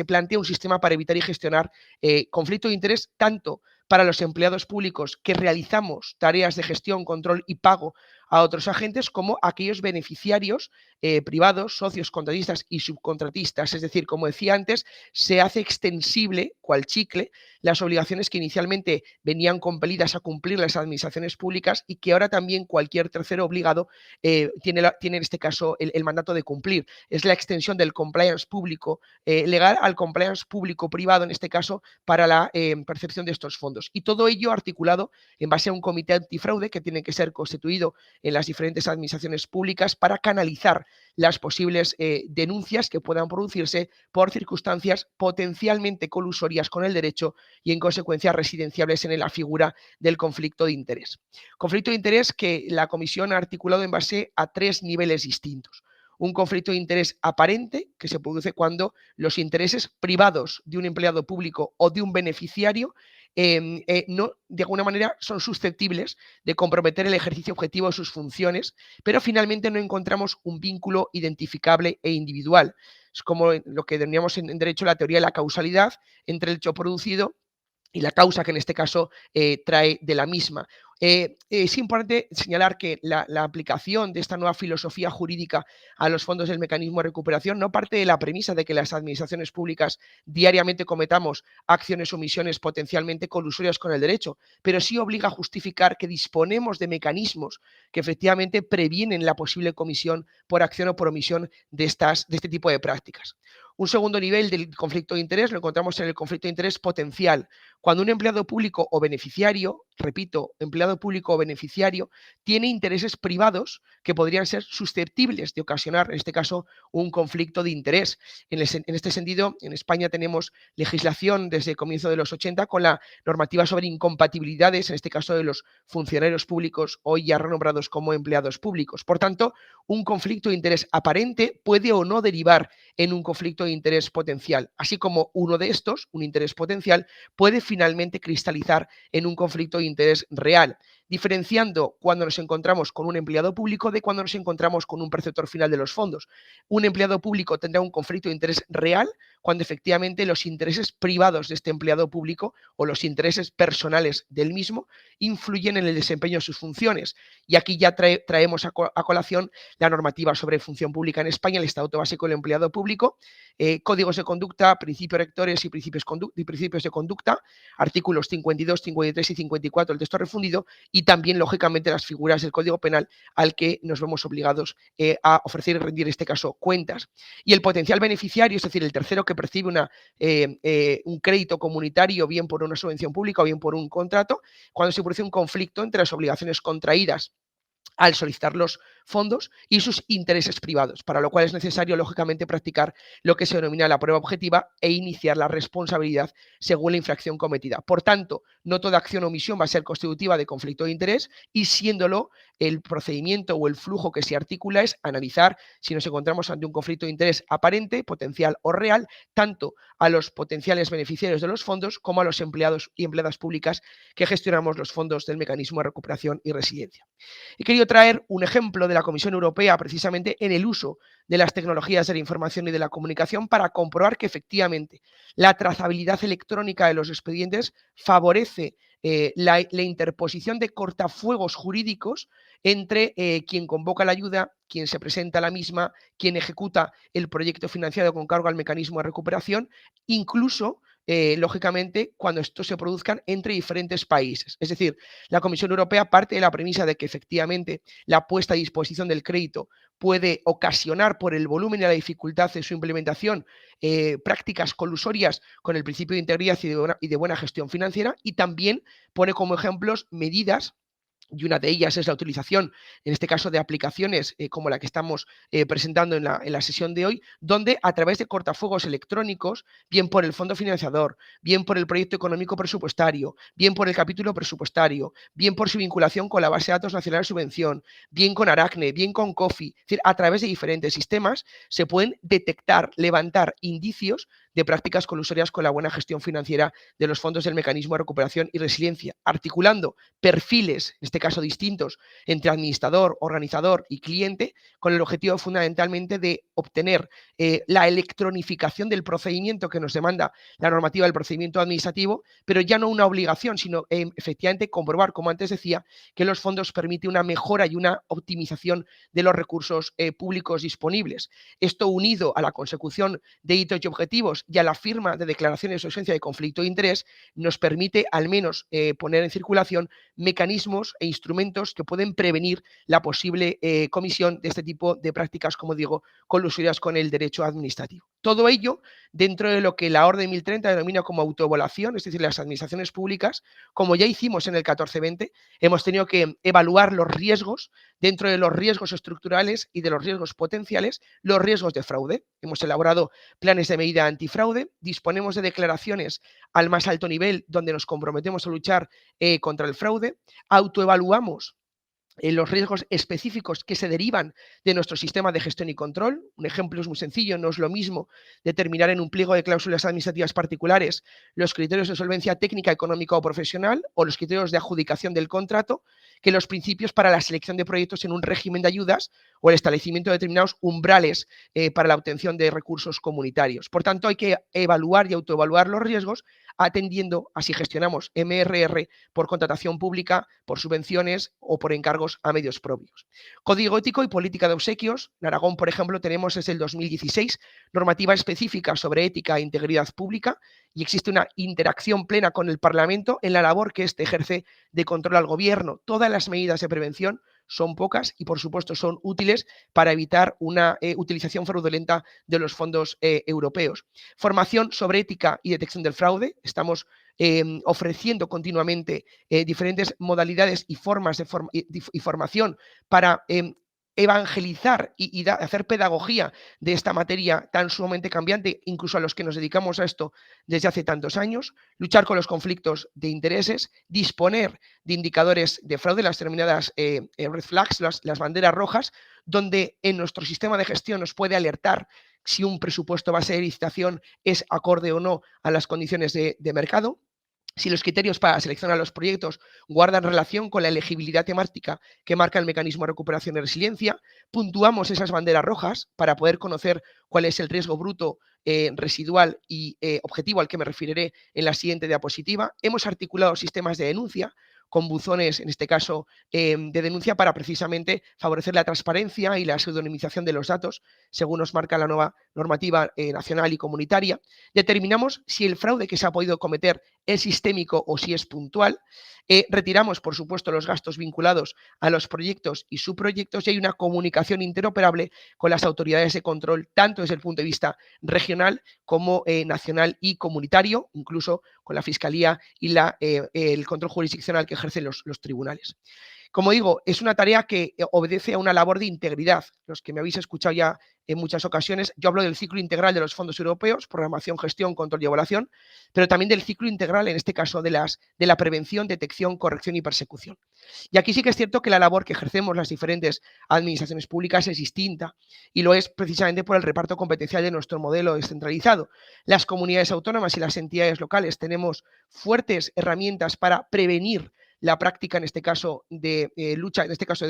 plantea un sistema para evitar y gestionar conflicto de interés tanto para los empleados públicos que realizamos tareas de gestión, control y pago a otros agentes como aquellos beneficiarios privados, socios, contratistas y subcontratistas. Es decir, como decía antes, se hace extensible, cual chicle, las obligaciones que inicialmente venían compelidas a cumplir las administraciones públicas y que ahora también cualquier tercero obligado tiene en este caso el mandato de cumplir. Es la extensión del compliance público legal al compliance público privado, en este caso, para la percepción de estos fondos. Y todo ello articulado en base a un comité antifraude que tiene que ser constituido en las diferentes administraciones públicas para canalizar las posibles denuncias que puedan producirse por circunstancias potencialmente colusorias con el derecho y en consecuencia residenciables en la figura del conflicto de interés. Conflicto de interés que la Comisión ha articulado en base a 3 niveles distintos. Un conflicto de interés aparente que se produce cuando los intereses privados de un empleado público o de un beneficiario no, de alguna manera son susceptibles de comprometer el ejercicio objetivo de sus funciones, pero finalmente no encontramos un vínculo identificable e individual. Es como lo que denomínamos en derecho la teoría de la causalidad entre el hecho producido y la causa que en este caso trae de la misma. Es importante señalar que la aplicación de esta nueva filosofía jurídica a los fondos del mecanismo de recuperación no parte de la premisa de que las administraciones públicas diariamente cometamos acciones o omisiones potencialmente colusorias con el derecho, pero sí obliga a justificar que disponemos de mecanismos que efectivamente previenen la posible comisión por acción o por omisión de este tipo de prácticas. Un segundo nivel del conflicto de interés lo encontramos en el conflicto de interés potencial, cuando un empleado público o beneficiario, repito, empleado público o beneficiario, tiene intereses privados que podrían ser susceptibles de ocasionar, en este caso, un conflicto de interés. En este sentido, en España tenemos legislación desde el comienzo de los 80 con la normativa sobre incompatibilidades, en este caso de los funcionarios públicos hoy ya renombrados como empleados públicos. Por tanto, un conflicto de interés aparente puede o no derivar en un conflicto de interés potencial, así como uno de estos, un interés potencial, puede finalmente cristalizar en un conflicto de interés real. diferenciando cuando nos encontramos con un empleado público de cuando nos encontramos con un perceptor final de los fondos. Un empleado público tendrá un conflicto de interés real cuando efectivamente los intereses privados de este empleado público o los intereses personales del mismo influyen en el desempeño de sus funciones. Y aquí ya traemos a colación la normativa sobre función pública en España, el Estatuto Básico del Empleado Público, códigos de conducta, principios rectores y principios de conducta, artículos 52, 53 y 54 del texto refundido, y también, lógicamente, las figuras del Código Penal al que nos vemos obligados a ofrecer y rendir, en este caso, cuentas. Y el potencial beneficiario, es decir, el tercero que percibe un crédito comunitario, bien por una subvención pública o bien por un contrato, cuando se produce un conflicto entre las obligaciones contraídas al solicitar los fondos y sus intereses privados, para lo cual es necesario, lógicamente, practicar lo que se denomina la prueba objetiva e iniciar la responsabilidad según la infracción cometida. Por tanto, no toda acción o omisión va a ser constitutiva de conflicto de interés y, siéndolo, el procedimiento o el flujo que se articula es analizar si nos encontramos ante un conflicto de interés aparente, potencial o real, tanto a los potenciales beneficiarios de los fondos como a los empleados y empleadas públicas que gestionamos los fondos del Mecanismo de Recuperación y Resiliencia. He querido traer un ejemplo de la Comisión Europea precisamente en el uso de las tecnologías de la información y de la comunicación para comprobar que efectivamente la trazabilidad electrónica de los expedientes favorece la interposición de cortafuegos jurídicos entre quien convoca la ayuda, quien se presenta a la misma, quien ejecuta el proyecto financiado con cargo al mecanismo de recuperación, incluso lógicamente, cuando esto se produzcan entre diferentes países. Es decir, la Comisión Europea parte de la premisa de que efectivamente la puesta a disposición del crédito puede ocasionar, por el volumen y la dificultad de su implementación, prácticas colusorias con el principio de integridad y de buena gestión financiera, y también pone como ejemplos medidas, y una de ellas es la utilización, en este caso, de aplicaciones como la que estamos presentando en la sesión de hoy, donde a través de cortafuegos electrónicos, bien por el fondo financiador, bien por el proyecto económico presupuestario, bien por el capítulo presupuestario, bien por su vinculación con la base de datos nacional de subvención, bien con Aracne, bien con COFI, es decir, a través de diferentes sistemas se pueden detectar, levantar indicios de prácticas colusorias con la buena gestión financiera de los fondos del Mecanismo de Recuperación y Resiliencia, articulando perfiles, en este caso distintos, entre administrador, organizador y cliente, con el objetivo fundamentalmente de obtener la electronificación del procedimiento que nos demanda la normativa del procedimiento administrativo, pero ya no una obligación, sino efectivamente comprobar, como antes decía, que los fondos permiten una mejora y una optimización de los recursos públicos disponibles. Esto, unido a la consecución de hitos y objetivos y a la firma de declaraciones de ausencia de conflicto de interés, nos permite al menos poner en circulación mecanismos e instrumentos que pueden prevenir la posible comisión de este tipo de prácticas, como digo, colusorias con el derecho administrativo. Todo ello dentro de lo que la Orden 1030 denomina como autoevaluación, es decir, las administraciones públicas, como ya hicimos en el 1420, hemos tenido que evaluar los riesgos, dentro de los riesgos estructurales y de los riesgos potenciales, los riesgos de fraude. Hemos elaborado planes de medida antifraude, disponemos de declaraciones al más alto nivel donde nos comprometemos a luchar contra el fraude, autoevaluamos los riesgos específicos que se derivan de nuestro sistema de gestión y control. Un ejemplo es muy sencillo, no es lo mismo determinar en un pliego de cláusulas administrativas particulares los criterios de solvencia técnica, económica o profesional o los criterios de adjudicación del contrato que los principios para la selección de proyectos en un régimen de ayudas o el establecimiento de determinados umbrales para la obtención de recursos comunitarios. Por tanto, hay que evaluar y autoevaluar los riesgos atendiendo a si gestionamos MRR por contratación pública, por subvenciones o por encargos a medios propios. Código ético y política de obsequios. En Aragón, por ejemplo, tenemos desde el 2016 normativa específica sobre ética e integridad pública y existe una interacción plena con el Parlamento en la labor que éste ejerce de control al Gobierno. Todas las medidas de prevención son pocas y, por supuesto, son útiles para evitar una utilización fraudulenta de los fondos europeos. Formación sobre ética y detección del fraude. Estamos ofreciendo continuamente diferentes modalidades y formas de formación para evangelizar y hacer pedagogía de esta materia tan sumamente cambiante, incluso a los que nos dedicamos a esto desde hace tantos años, luchar con los conflictos de intereses, disponer de indicadores de fraude, las denominadas red flags, las banderas rojas, donde en nuestro sistema de gestión nos puede alertar si un presupuesto base de licitación es acorde o no a las condiciones de mercado. Si los criterios para seleccionar los proyectos guardan relación con la elegibilidad temática que marca el mecanismo de recuperación y resiliencia, puntuamos esas banderas rojas para poder conocer cuál es el riesgo bruto, residual y objetivo al que me referiré en la siguiente diapositiva. Hemos articulado sistemas de denuncia con buzones, en este caso, de denuncia para precisamente favorecer la transparencia y la pseudonimización de los datos, según nos marca la nueva normativa nacional y comunitaria. Determinamos si el fraude que se ha podido cometer es sistémico o si es puntual. Retiramos, por supuesto, los gastos vinculados a los proyectos y subproyectos y hay una comunicación interoperable con las autoridades de control, tanto desde el punto de vista regional como nacional y comunitario, incluso con la Fiscalía y el control jurisdiccional que ejercen los tribunales. Como digo, es una tarea que obedece a una labor de integridad. Los que me habéis escuchado ya en muchas ocasiones, yo hablo del ciclo integral de los fondos europeos, programación, gestión, control y evaluación, pero también del ciclo integral, en este caso, de la prevención, detección, corrección y persecución. Y aquí sí que es cierto que la labor que ejercemos las diferentes administraciones públicas es distinta y lo es precisamente por el reparto competencial de nuestro modelo descentralizado. Las comunidades autónomas y las entidades locales tenemos fuertes herramientas para prevenir la práctica, en este caso, de lucha, en este caso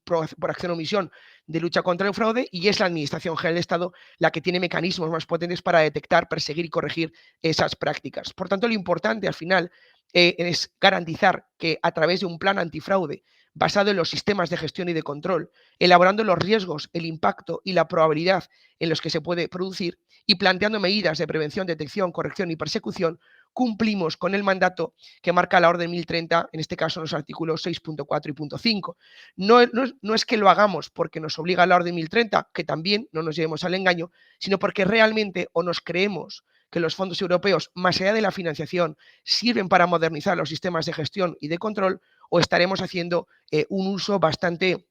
por acción o omisión, de lucha contra el fraude, y es la Administración General del Estado la que tiene mecanismos más potentes para detectar, perseguir y corregir esas prácticas. Por tanto, lo importante al final es garantizar que a través de un plan antifraude basado en los sistemas de gestión y de control, elaborando los riesgos, el impacto y la probabilidad en los que se puede producir y planteando medidas de prevención, detección, corrección y persecución, cumplimos con el mandato que marca la Orden 1030, en este caso en los artículos 6.4 y punto 5. No es que lo hagamos porque nos obliga la Orden 1030, que también no nos llevemos al engaño, sino porque realmente o nos creemos que los fondos europeos, más allá de la financiación, sirven para modernizar los sistemas de gestión y de control, o estaremos haciendo un uso bastante,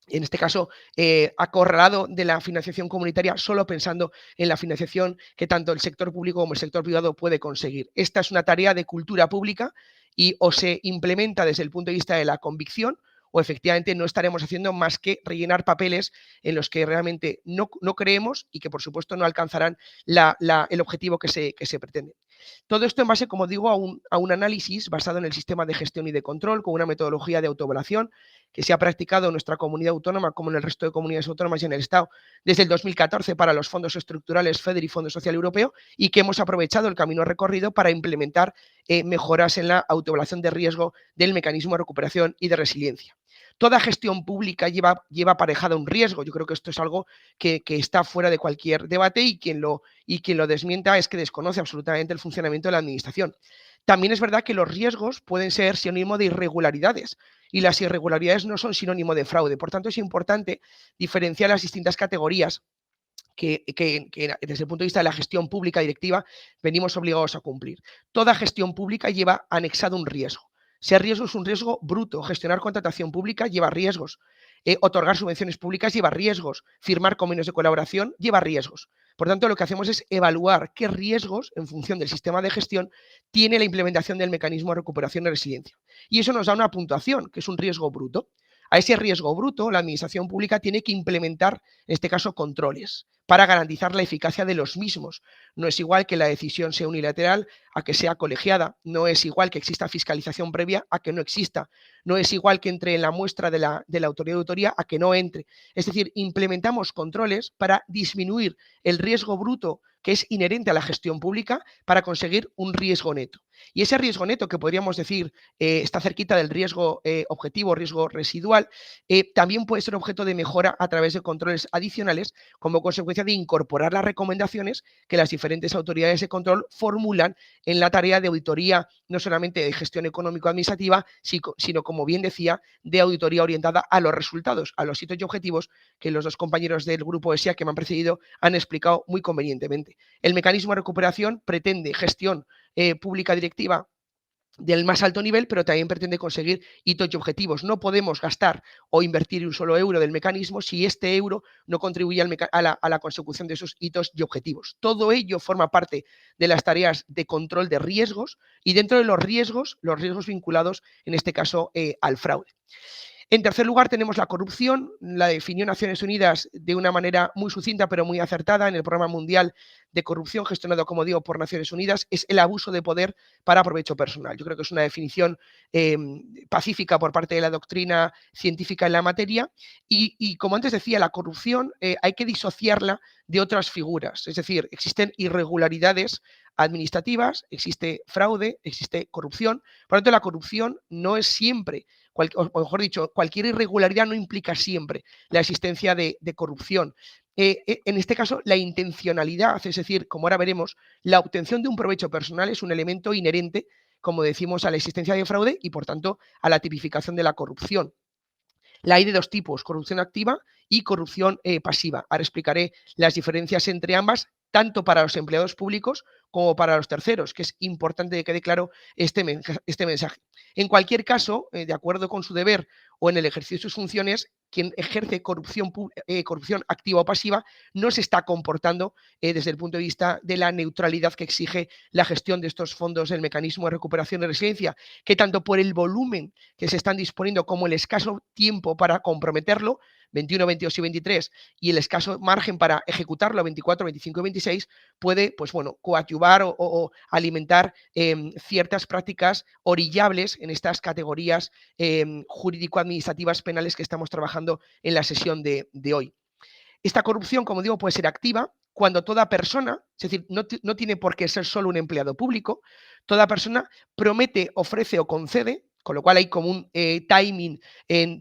en este caso, acorralado de la financiación comunitaria, solo pensando en la financiación que tanto el sector público como el sector privado puede conseguir. Esta es una tarea de cultura pública y o se implementa desde el punto de vista de la convicción o efectivamente no estaremos haciendo más que rellenar papeles en los que realmente no creemos y que, por supuesto, no alcanzarán el objetivo que se pretende. Todo esto en base, como digo, a un análisis basado en el sistema de gestión y de control, con una metodología de autoevaluación que se ha practicado en nuestra comunidad autónoma como en el resto de comunidades autónomas y en el Estado desde el 2014 para los fondos estructurales FEDER y Fondo Social Europeo y que hemos aprovechado el camino recorrido para implementar mejoras en la autoevaluación de riesgo del mecanismo de recuperación y de resiliencia. Toda gestión pública lleva aparejada un riesgo. Yo creo que esto es algo que está fuera de cualquier debate y quien lo desmienta es que desconoce absolutamente el funcionamiento de la administración. También es verdad que los riesgos pueden ser sinónimo de irregularidades y las irregularidades no son sinónimo de fraude. Por tanto, es importante diferenciar las distintas categorías que desde el punto de vista de la gestión pública directiva venimos obligados a cumplir. Toda gestión pública lleva anexado un riesgo. Ese riesgo es un riesgo bruto. Gestionar contratación pública lleva riesgos. Otorgar subvenciones públicas lleva riesgos. Firmar convenios de colaboración lleva riesgos. Por tanto, lo que hacemos es evaluar qué riesgos, en función del sistema de gestión, tiene la implementación del mecanismo de recuperación y resiliencia. Y eso nos da una puntuación, que es un riesgo bruto. A ese riesgo bruto, la administración pública tiene que implementar, en este caso, controles para garantizar la eficacia de los mismos. No es igual que la decisión sea unilateral a que sea colegiada, no es igual que exista fiscalización previa a que no exista, no es igual que entre en la muestra de la autoridad de auditoría a que no entre. Es decir, implementamos controles para disminuir el riesgo bruto que es inherente a la gestión pública para conseguir un riesgo neto. Y ese riesgo neto, que podríamos decir está cerquita del riesgo objetivo, riesgo residual, también puede ser objeto de mejora a través de controles adicionales como consecuencia de incorporar las recomendaciones que las diferentes autoridades de control formulan en la tarea de auditoría, no solamente de gestión económico-administrativa, sino, como bien decía, de auditoría orientada a los resultados, a los hitos y objetivos que los dos compañeros del grupo ESIA que me han precedido han explicado muy convenientemente. El mecanismo de recuperación pretende gestión pública directiva del más alto nivel, pero también pretende conseguir hitos y objetivos. No podemos gastar o invertir un solo euro del mecanismo si este euro no contribuye a la consecución de esos hitos y objetivos. Todo ello forma parte de las tareas de control de riesgos y dentro de los riesgos vinculados, en este caso, al fraude. En tercer lugar, tenemos la corrupción. La definió Naciones Unidas de una manera muy sucinta, pero muy acertada en el Programa Mundial de Corrupción, gestionado, como digo, por Naciones Unidas, es el abuso de poder para provecho personal. Yo creo que es una definición pacífica por parte de la doctrina científica en la materia y como antes decía, la corrupción hay que disociarla de otras figuras. Es decir, existen irregularidades administrativas, existe fraude, existe corrupción. Por lo tanto, la corrupción no es siempre, o mejor dicho, cualquier irregularidad no implica siempre la existencia de corrupción. En este caso, la intencionalidad, es decir, como ahora veremos, la obtención de un provecho personal es un elemento inherente, como decimos, a la existencia de fraude y, por tanto, a la tipificación de la corrupción. La hay de dos tipos, corrupción activa y corrupción pasiva. Ahora explicaré las diferencias entre ambas, tanto para los empleados públicos como para los terceros, que es importante que quede claro este mensaje. En cualquier caso, de acuerdo con su deber o en el ejercicio de sus funciones, quien ejerce corrupción activa o pasiva no se está comportando desde el punto de vista de la neutralidad que exige la gestión de estos fondos del mecanismo de recuperación y resiliencia, que tanto por el volumen que se están disponiendo como el escaso tiempo para comprometerlo, 21, 22 y 23, y el escaso margen para ejecutarlo, 24, 25 y 26, puede, pues bueno, coadyuvar o alimentar ciertas prácticas orillables en estas categorías jurídico-administrativas penales que estamos trabajando en la sesión de hoy. Esta corrupción, como digo, puede ser activa cuando toda persona, es decir, no tiene por qué ser solo un empleado público, toda persona promete, ofrece o concede, con lo cual hay como un timing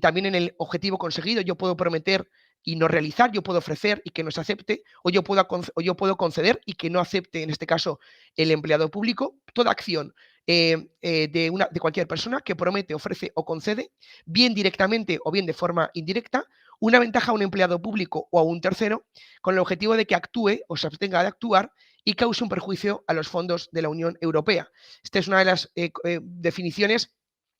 también en el objetivo conseguido. Yo puedo prometer y no realizar, yo puedo ofrecer y que no se acepte, o yo puedo conceder y que no acepte, en este caso, el empleado público. Toda acción de cualquier persona que promete, ofrece o concede, bien directamente o bien de forma indirecta, una ventaja a un empleado público o a un tercero con el objetivo de que actúe o se abstenga de actuar y cause un perjuicio a los fondos de la Unión Europea. Esta es una de las definiciones,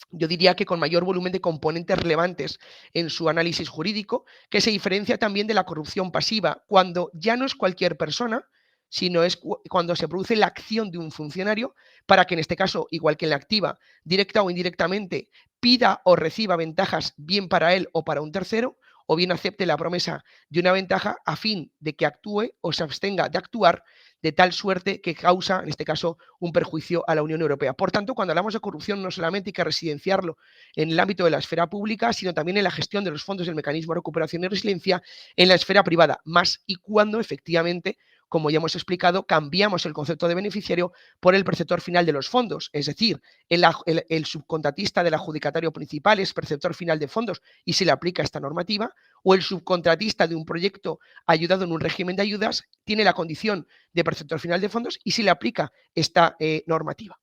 yo diría que con mayor volumen de componentes relevantes en su análisis jurídico, que se diferencia también de la corrupción pasiva, cuando ya no es cualquier persona, sino es cuando se produce la acción de un funcionario para que, en este caso, igual que en la activa, directa o indirectamente, pida o reciba ventajas bien para él o para un tercero, o bien acepte la promesa de una ventaja a fin de que actúe o se abstenga de actuar de tal suerte que causa, en este caso, un perjuicio a la Unión Europea. Por tanto, cuando hablamos de corrupción, no solamente hay que residenciarlo en el ámbito de la esfera pública, sino también en la gestión de los fondos del mecanismo de recuperación y resiliencia en la esfera privada, más y cuando efectivamente, como ya hemos explicado, cambiamos el concepto de beneficiario por el perceptor final de los fondos. Es decir, el subcontratista del adjudicatario principal es perceptor final de fondos y se le aplica esta normativa, o el subcontratista de un proyecto ayudado en un régimen de ayudas tiene la condición de perceptor final de fondos y se le aplica esta normativa.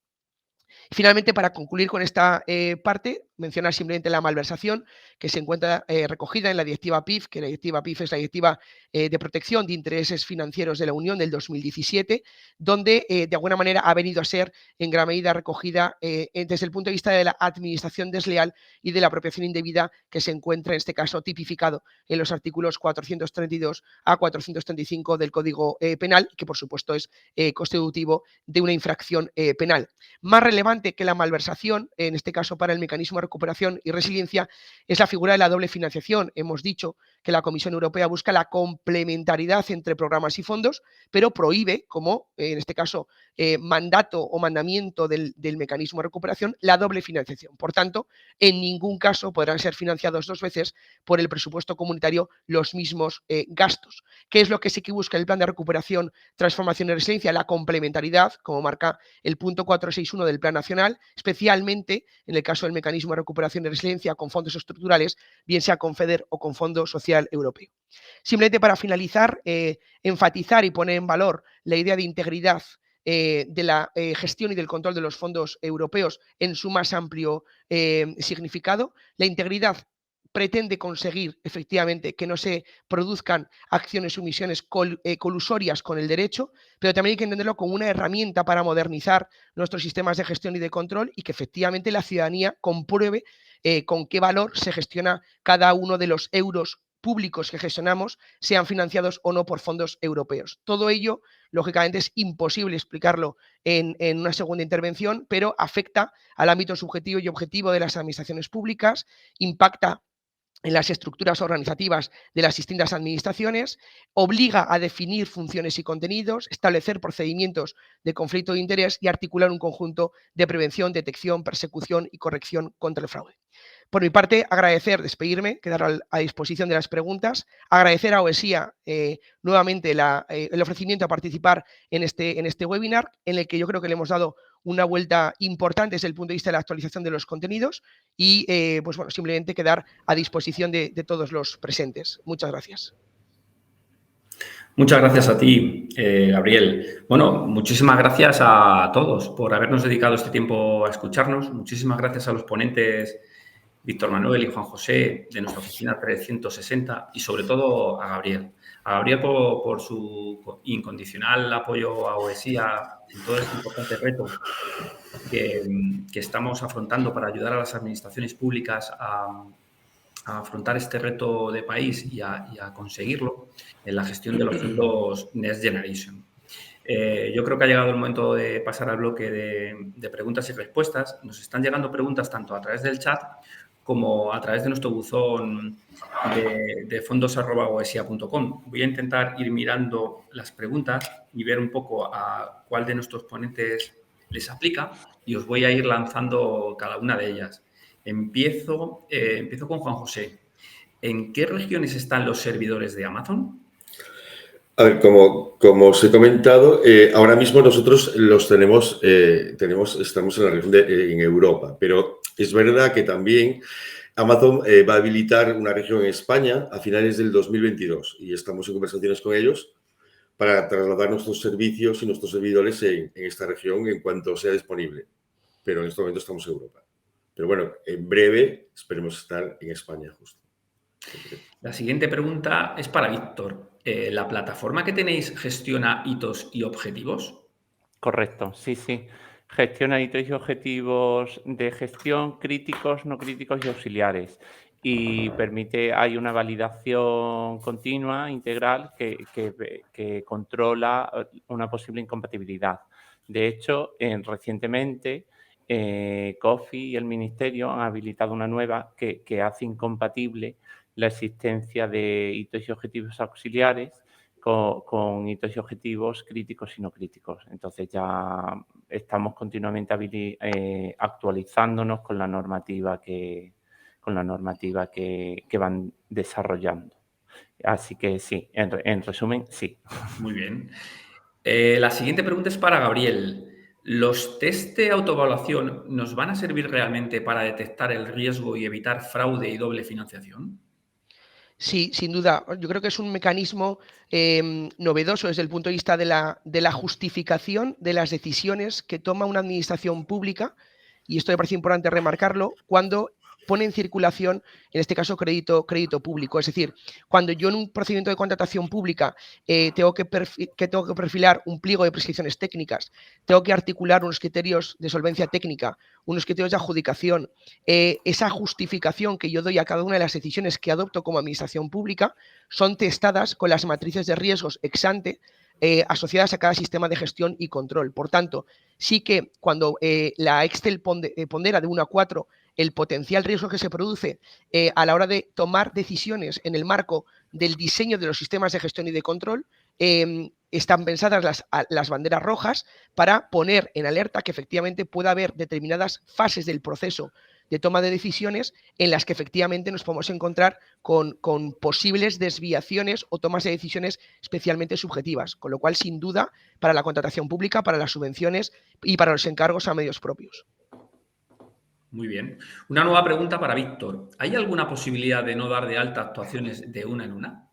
Finalmente, para concluir con esta parte, mencionar simplemente la malversación que se encuentra recogida en la directiva PIF, que la directiva PIF es la directiva de protección de intereses financieros de la Unión del 2017, donde de alguna manera ha venido a ser en gran medida recogida desde el punto de vista de la administración desleal y de la apropiación indebida que se encuentra en este caso tipificado en los artículos 432 a 435 del Código Penal, que por supuesto es constitutivo de una infracción penal. Más relevante que la malversación, en este caso para el mecanismo de recuperación y resiliencia, es la figura de la doble financiación. Hemos dicho que la Comisión Europea busca la complementariedad entre programas y fondos, pero prohíbe, como en este caso mandato o mandamiento del mecanismo de recuperación, la doble financiación. Por tanto, en ningún caso podrán ser financiados dos veces por el presupuesto comunitario los mismos gastos. ¿Qué es lo que sí que busca el plan de recuperación, transformación y resiliencia? La complementariedad, como marca el punto 461 del Plan Nacional, especialmente en el caso del mecanismo de recuperación y resiliencia con fondos estructurales, bien sea con FEDER o con Fondo Social Europeo. Simplemente para finalizar, enfatizar y poner en valor la idea de integridad de la gestión y del control de los fondos europeos en su más amplio significado. La integridad pretende conseguir efectivamente que no se produzcan acciones o omisiones colusorias con el derecho, pero también hay que entenderlo como una herramienta para modernizar nuestros sistemas de gestión y de control y que efectivamente la ciudadanía compruebe con qué valor se gestiona cada uno de los euros públicos que gestionamos, sean financiados o no por fondos europeos. Todo ello, lógicamente, es imposible explicarlo en una segunda intervención, pero afecta al ámbito subjetivo y objetivo de las administraciones públicas, impacta en las estructuras organizativas de las distintas administraciones, obliga a definir funciones y contenidos, establecer procedimientos de conflicto de interés y articular un conjunto de prevención, detección, persecución y corrección contra el fraude. Por mi parte, agradecer, despedirme, quedar a disposición de las preguntas, agradecer a OESIA nuevamente el ofrecimiento a participar en este webinar, en el que yo creo que le hemos dado una vuelta importante desde el punto de vista de la actualización de los contenidos y pues bueno, simplemente quedar a disposición de todos los presentes. Muchas gracias. Muchas gracias a ti, Gabriel. Bueno, muchísimas gracias a todos por habernos dedicado este tiempo a escucharnos. Muchísimas gracias a los ponentes Víctor Manuel y Juan José de nuestra oficina 360 y sobre todo a Gabriel. A Gabriel por su incondicional apoyo a OESIA en todo este importante reto que estamos afrontando para ayudar a las administraciones públicas a afrontar este reto de país y a conseguirlo en la gestión de los fondos Next Generation. Yo creo que ha llegado el momento de pasar al bloque de preguntas y respuestas. Nos están llegando preguntas tanto a través del chat como a través de nuestro buzón de fondos@oesia.com. Voy a intentar ir mirando las preguntas y ver un poco a cuál de nuestros ponentes les aplica y os voy a ir lanzando cada una de ellas. Empiezo con Juan José. ¿En qué regiones están los servidores de Amazon? A ver, como os he comentado, ahora mismo nosotros los estamos en la región en Europa, pero es verdad que también Amazon va a habilitar una región en España a finales del 2022 y estamos en conversaciones con ellos para trasladar nuestros servicios y nuestros servidores en esta región en cuanto sea disponible. Pero en este momento estamos en Europa. Pero bueno, en breve esperemos estar en España justo. La siguiente pregunta es para Víctor. ¿La plataforma que tenéis gestiona hitos y objetivos? Correcto, sí, sí. Gestiona hitos y objetivos de gestión críticos, no críticos y auxiliares. Y hay una validación continua, integral, que controla una posible incompatibilidad. De hecho, recientemente, COFI y el Ministerio han habilitado una nueva que hace incompatible la existencia de hitos y objetivos auxiliares con hitos y objetivos críticos y no críticos. Entonces ya estamos continuamente actualizándonos con la normativa que van desarrollando. Así que sí, en resumen, sí. Muy bien. La siguiente pregunta es para Gabriel. ¿Los test de autoevaluación nos van a servir realmente para detectar el riesgo y evitar fraude y doble financiación? Sí, sin duda. Yo creo que es un mecanismo novedoso desde el punto de vista de la justificación de las decisiones que toma una administración pública, y esto me parece importante remarcarlo, cuando pone en circulación, en este caso, crédito público. Es decir, cuando yo en un procedimiento de contratación pública tengo que perfilar un pliego de prescripciones técnicas, tengo que articular unos criterios de solvencia técnica, unos criterios de adjudicación, esa justificación que yo doy a cada una de las decisiones que adopto como administración pública son testadas con las matrices de riesgos ex ante asociadas a cada sistema de gestión y control. Por tanto, sí que cuando la Excel pondera de 1 a 4 el potencial riesgo que se produce a la hora de tomar decisiones en el marco del diseño de los sistemas de gestión y de control, están pensadas las banderas rojas para poner en alerta que efectivamente pueda haber determinadas fases del proceso de toma de decisiones en las que efectivamente nos podemos encontrar con posibles desviaciones o tomas de decisiones especialmente subjetivas, con lo cual, sin duda, para la contratación pública, para las subvenciones y para los encargos a medios propios. Muy bien. Una nueva pregunta para Víctor. ¿Hay alguna posibilidad de no dar de alta actuaciones de una en una?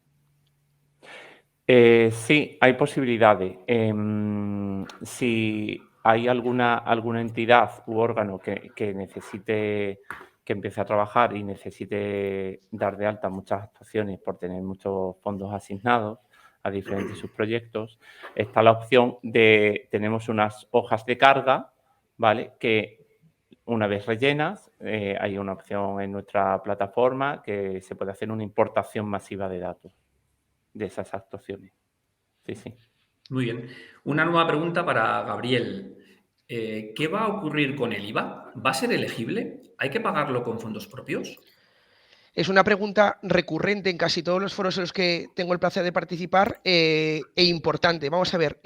Sí, hay posibilidades. Si hay alguna entidad u órgano que necesite, que empiece a trabajar y necesite dar de alta muchas actuaciones por tener muchos fondos asignados a diferentes subproyectos, está la opción tenemos unas hojas de carga, ¿vale? Que una vez rellenas, hay una opción en nuestra plataforma que se puede hacer una importación masiva de datos de esas actuaciones. Sí, sí. Muy bien. Una nueva pregunta para Gabriel. ¿Qué va a ocurrir con el IVA? ¿Va a ser elegible? ¿Hay que pagarlo con fondos propios? Es una pregunta recurrente en casi todos los foros en los que tengo el placer de participar e importante. Vamos a ver,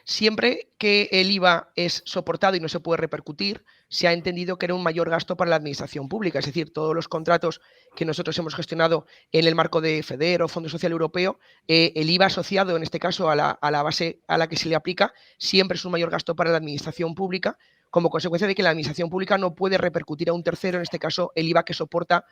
siempre que el IVA es soportado y no se puede repercutir, se ha entendido que era un mayor gasto para la administración pública. Es decir, todos los contratos que nosotros hemos gestionado en el marco de FEDER o Fondo Social Europeo, el IVA asociado, en este caso, a la base a la que se le aplica, siempre es un mayor gasto para la administración pública, como consecuencia de que la administración pública no puede repercutir a un tercero, en este caso, el IVA que soporta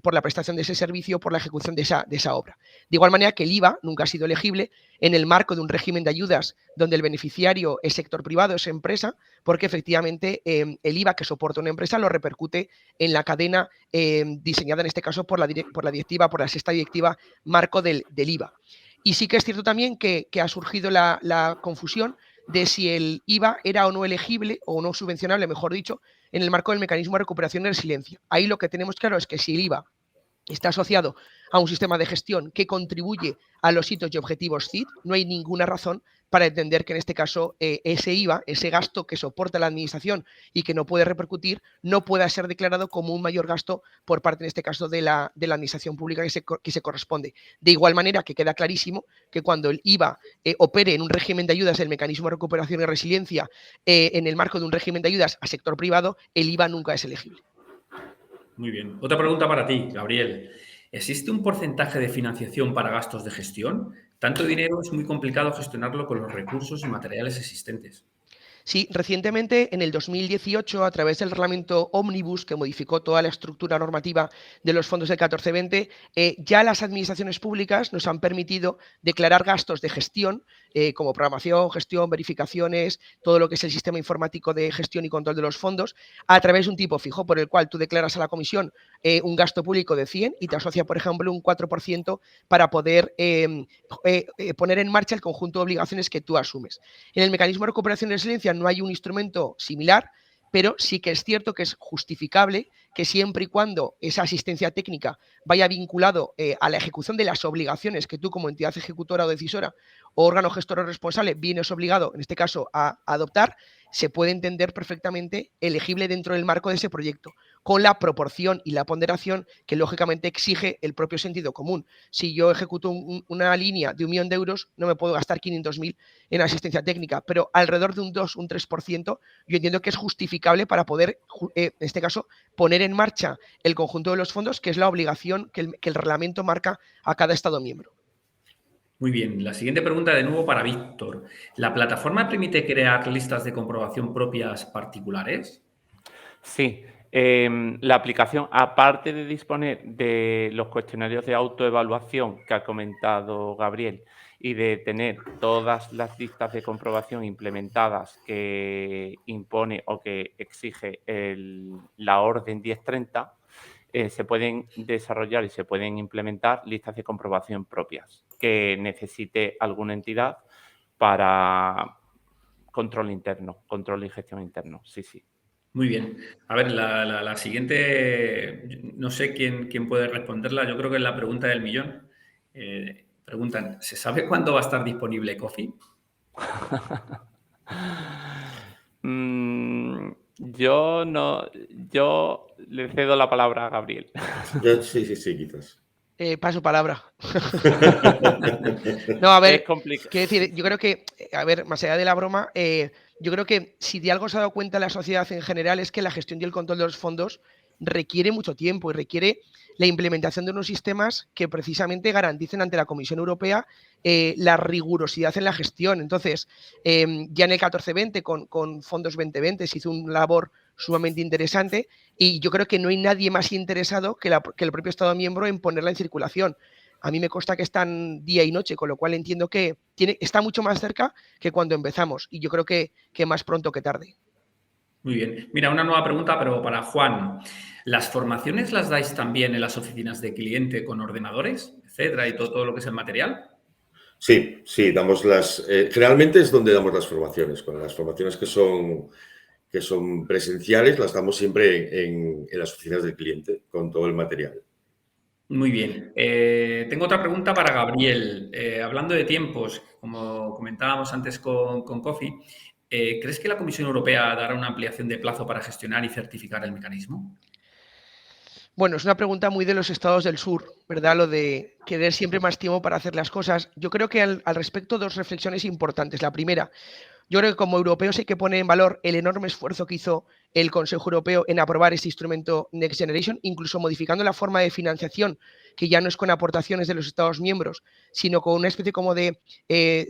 por la prestación de ese servicio, por la ejecución de esa obra. De igual manera que el IVA nunca ha sido elegible en el marco de un régimen de ayudas donde el beneficiario es sector privado, es empresa, porque efectivamente el IVA que soporta una empresa lo repercute en la cadena diseñada en este caso por la sexta directiva marco del IVA. Y sí que es cierto también que ha surgido la confusión de si el IVA era o no elegible o no subvencionable, mejor dicho, en el marco del mecanismo de recuperación y resiliencia. Ahí lo que tenemos claro es que si el IVA está asociado a un sistema de gestión que contribuye a los hitos y objetivos CID, no hay ninguna razón para entender que en este caso ese IVA, ese gasto que soporta la administración y que no puede repercutir, no pueda ser declarado como un mayor gasto por parte, en este caso, de la administración pública que se corresponde. De igual manera que queda clarísimo que cuando el IVA opere en un régimen de ayudas del mecanismo de recuperación y resiliencia en el marco de un régimen de ayudas a sector privado, el IVA nunca es elegible. Muy bien. Otra pregunta para ti, Gabriel. ¿Existe un porcentaje de financiación para gastos de gestión? Tanto dinero es muy complicado gestionarlo con los recursos y materiales existentes. Sí, recientemente, en el 2018, a través del reglamento Omnibus, que modificó toda la estructura normativa de los fondos del 14-20, ya las administraciones públicas nos han permitido declarar gastos de gestión, como programación, gestión, verificaciones, todo lo que es el sistema informático de gestión y control de los fondos, a través de un tipo fijo por el cual tú declaras a la comisión un gasto público de 100 y te asocia, por ejemplo, un 4% para poder poner en marcha el conjunto de obligaciones que tú asumes. En el mecanismo de recuperación y resiliencia no hay un instrumento similar, pero sí que es cierto que es justificable que siempre y cuando esa asistencia técnica vaya vinculado a la ejecución de las obligaciones que tú como entidad ejecutora o decisora o órgano gestor o responsable vienes obligado, en este caso, a adoptar, se puede entender perfectamente elegible dentro del marco de ese proyecto, con la proporción y la ponderación que lógicamente exige el propio sentido común. Si yo ejecuto una línea de 1 millón de euros, no me puedo gastar 500.000 en asistencia técnica, pero alrededor de un 2, un 3%, yo entiendo que es justificable para poder, en este caso, poner en marcha el conjunto de los fondos, que es la obligación que el reglamento marca a cada Estado miembro. Muy bien. La siguiente pregunta de nuevo para Víctor. ¿La plataforma permite crear listas de comprobación propias particulares? Sí. La aplicación, aparte de disponer de los cuestionarios de autoevaluación que ha comentado Gabriel y de tener todas las listas de comprobación implementadas que impone o que exige la orden 1030, se pueden desarrollar y se pueden implementar listas de comprobación propias que necesite alguna entidad para control interno, control y gestión interno. Sí, sí. Muy bien. A ver, la siguiente, no sé quién puede responderla. Yo creo que es la pregunta del millón. Preguntan, ¿se sabe cuándo va a estar disponible Coffee? Yo le cedo la palabra a Gabriel. Sí, quizás. Paso palabra. No, a ver, Es complicado. quiero decir, yo creo que, a ver, más allá de la broma, yo creo que si de algo se ha dado cuenta la sociedad en general es que la gestión y el control de los fondos requiere mucho tiempo y requiere la implementación de unos sistemas que precisamente garanticen ante la Comisión Europea la rigurosidad en la gestión. Entonces, ya en el 14-20 con Fondos 2020 se hizo una labor sumamente interesante y yo creo que no hay nadie más interesado que el propio Estado miembro en ponerla en circulación. A mí me consta que están día y noche, con lo cual entiendo que está mucho más cerca que cuando empezamos y yo creo que más pronto que tarde. Muy bien. Mira, una nueva pregunta, pero para Juan. ¿Las formaciones las dais también en las oficinas de cliente con ordenadores, etcétera, y todo lo que es el material? Sí, damos generalmente es donde damos las formaciones. Con las formaciones que son presenciales las damos siempre en las oficinas del cliente con todo el material. Muy bien. Tengo otra pregunta para Gabriel. Hablando de tiempos, como comentábamos antes con Coffee, ¿crees que la Comisión Europea dará una ampliación de plazo para gestionar y certificar el mecanismo? Bueno, es una pregunta muy de los estados del sur, ¿verdad? Lo de querer siempre más tiempo para hacer las cosas. Yo creo que al respecto dos reflexiones importantes. La primera, yo creo que como europeos hay que poner en valor el enorme esfuerzo que hizo el Consejo Europeo en aprobar este instrumento Next Generation, incluso modificando la forma de financiación, que ya no es con aportaciones de los Estados miembros, sino con una especie como de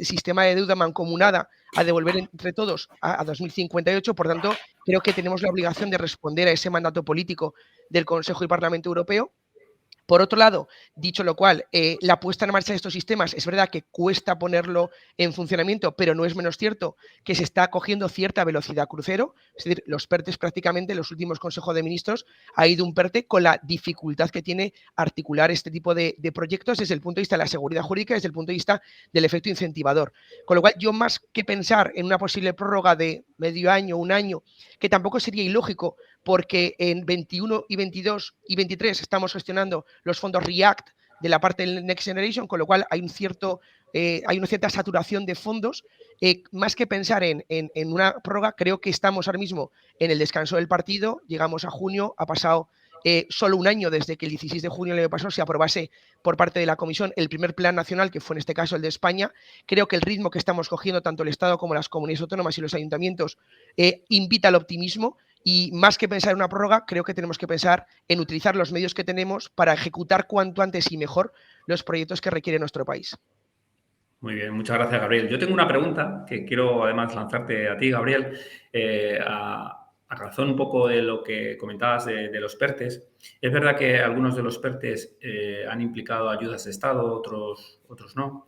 sistema de deuda mancomunada a devolver entre todos a 2058. Por tanto, creo que tenemos la obligación de responder a ese mandato político del Consejo y Parlamento Europeo. Por otro lado, dicho lo cual, la puesta en marcha de estos sistemas es verdad que cuesta ponerlo en funcionamiento, pero no es menos cierto que se está cogiendo cierta velocidad crucero. Es decir, los PERTEs prácticamente en los últimos consejos de ministros ha ido un PERTE con la dificultad que tiene articular este tipo de proyectos desde el punto de vista de la seguridad jurídica, desde el punto de vista del efecto incentivador. Con lo cual, yo más que pensar en una posible prórroga de medio año, un año, que tampoco sería ilógico, porque en 21 y 22 y 23 estamos gestionando los fondos REACT de la parte del Next Generation, con lo cual hay una cierta saturación de fondos. Más que pensar en una prórroga, creo que estamos ahora mismo en el descanso del partido, llegamos a junio, ha pasado solo un año desde que el 16 de junio del año pasado se aprobase por parte de la Comisión el primer plan nacional, que fue en este caso el de España. Creo que el ritmo que estamos cogiendo tanto el Estado como las comunidades autónomas y los ayuntamientos invita al optimismo. Y más que pensar en una prórroga, creo que tenemos que pensar en utilizar los medios que tenemos para ejecutar cuanto antes y mejor los proyectos que requiere nuestro país. Muy bien, muchas gracias, Gabriel. Yo tengo una pregunta que quiero además lanzarte a ti, Gabriel, a razón un poco de lo que comentabas de los PERTEs. Es verdad que algunos de los PERTEs han implicado ayudas de Estado, otros no.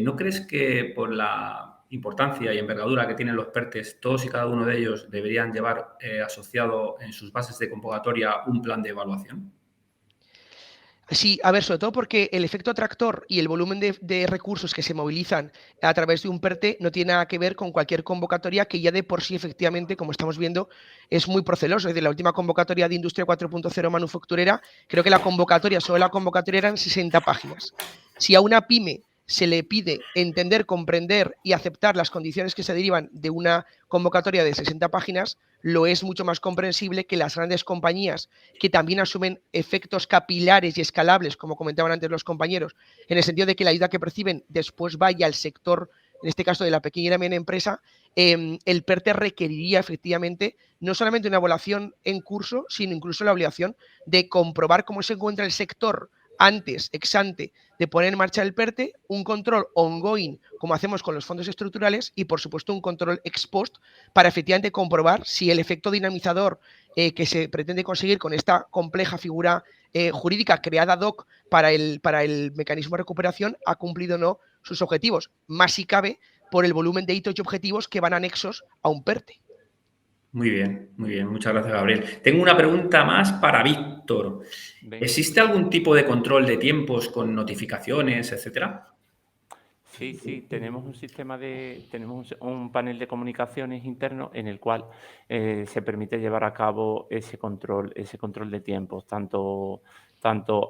¿No crees que por la importancia y envergadura que tienen los PERTEs, todos y cada uno de ellos deberían llevar asociado en sus bases de convocatoria un plan de evaluación? Sí, a ver, sobre todo porque el efecto atractor y el volumen de recursos que se movilizan a través de un PERTE no tiene nada que ver con cualquier convocatoria que ya de por sí, efectivamente, como estamos viendo, es muy proceloso. Es decir, la última convocatoria de Industria 4.0 manufacturera, creo que solo la convocatoria eran 60 páginas. Si a una pyme se le pide entender, comprender y aceptar las condiciones que se derivan de una convocatoria de 60 páginas, lo es mucho más comprensible que las grandes compañías, que también asumen efectos capilares y escalables, como comentaban antes los compañeros, en el sentido de que la ayuda que perciben después vaya al sector, en este caso de la pequeña y mediana empresa, el PERTE requeriría efectivamente no solamente una evaluación en curso, sino incluso la obligación de comprobar cómo se encuentra el sector antes, ex ante, de poner en marcha el PERTE, un control ongoing, como hacemos con los fondos estructurales, y por supuesto un control ex post para efectivamente comprobar si el efecto dinamizador que se pretende conseguir con esta compleja figura jurídica creada ad hoc para el mecanismo de recuperación ha cumplido o no sus objetivos, más si cabe por el volumen de hitos y objetivos que van anexos a un PERTE. Muy bien, muchas gracias, Gabriel. Tengo una pregunta más para Víctor. ¿Existe algún tipo de control de tiempos con notificaciones, etcétera? Sí, tenemos un panel de comunicaciones interno en el cual se permite llevar a cabo ese control de tiempos, tanto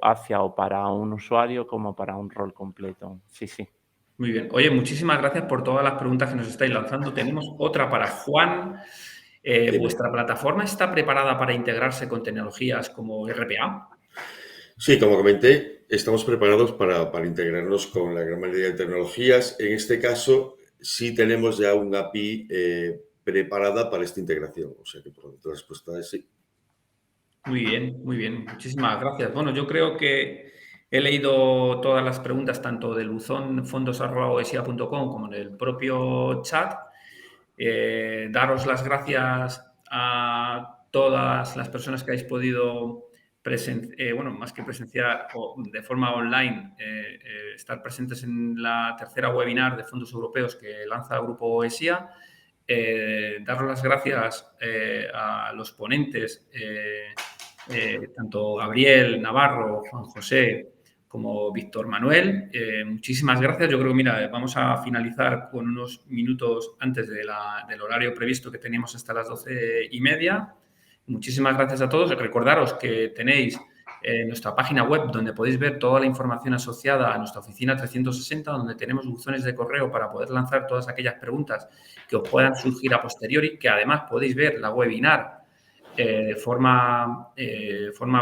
hacia o para un usuario como para un rol completo. Sí. Muy bien. Oye, muchísimas gracias por todas las preguntas que nos estáis lanzando. Tenemos otra para Juan. ¿Vuestra plataforma está preparada para integrarse con tecnologías como RPA? Sí, como comenté, estamos preparados para integrarnos con la gran mayoría de tecnologías. En este caso, sí tenemos ya una API preparada para esta integración. O sea que, por lo tanto, la respuesta es sí. Muy bien. Muchísimas gracias. Bueno, yo creo que he leído todas las preguntas, tanto del buzón fondos@oesia.com como del propio chat. Daros las gracias a todas las personas que habéis podido más que presenciar o de forma online, estar presentes en la tercera webinar de fondos europeos que lanza el Grupo OESIA. Daros las gracias a los ponentes, tanto Gabriel Navarro, Juan José, como Víctor Manuel. Muchísimas gracias. Yo creo que, mira, vamos a finalizar con unos minutos antes del horario previsto que teníamos hasta las 12:30. Muchísimas gracias a todos. Recordaros que tenéis nuestra página web donde podéis ver toda la información asociada a nuestra oficina 360, donde tenemos buzones de correo para poder lanzar todas aquellas preguntas que os puedan surgir a posteriori, que además podéis ver la webinar de forma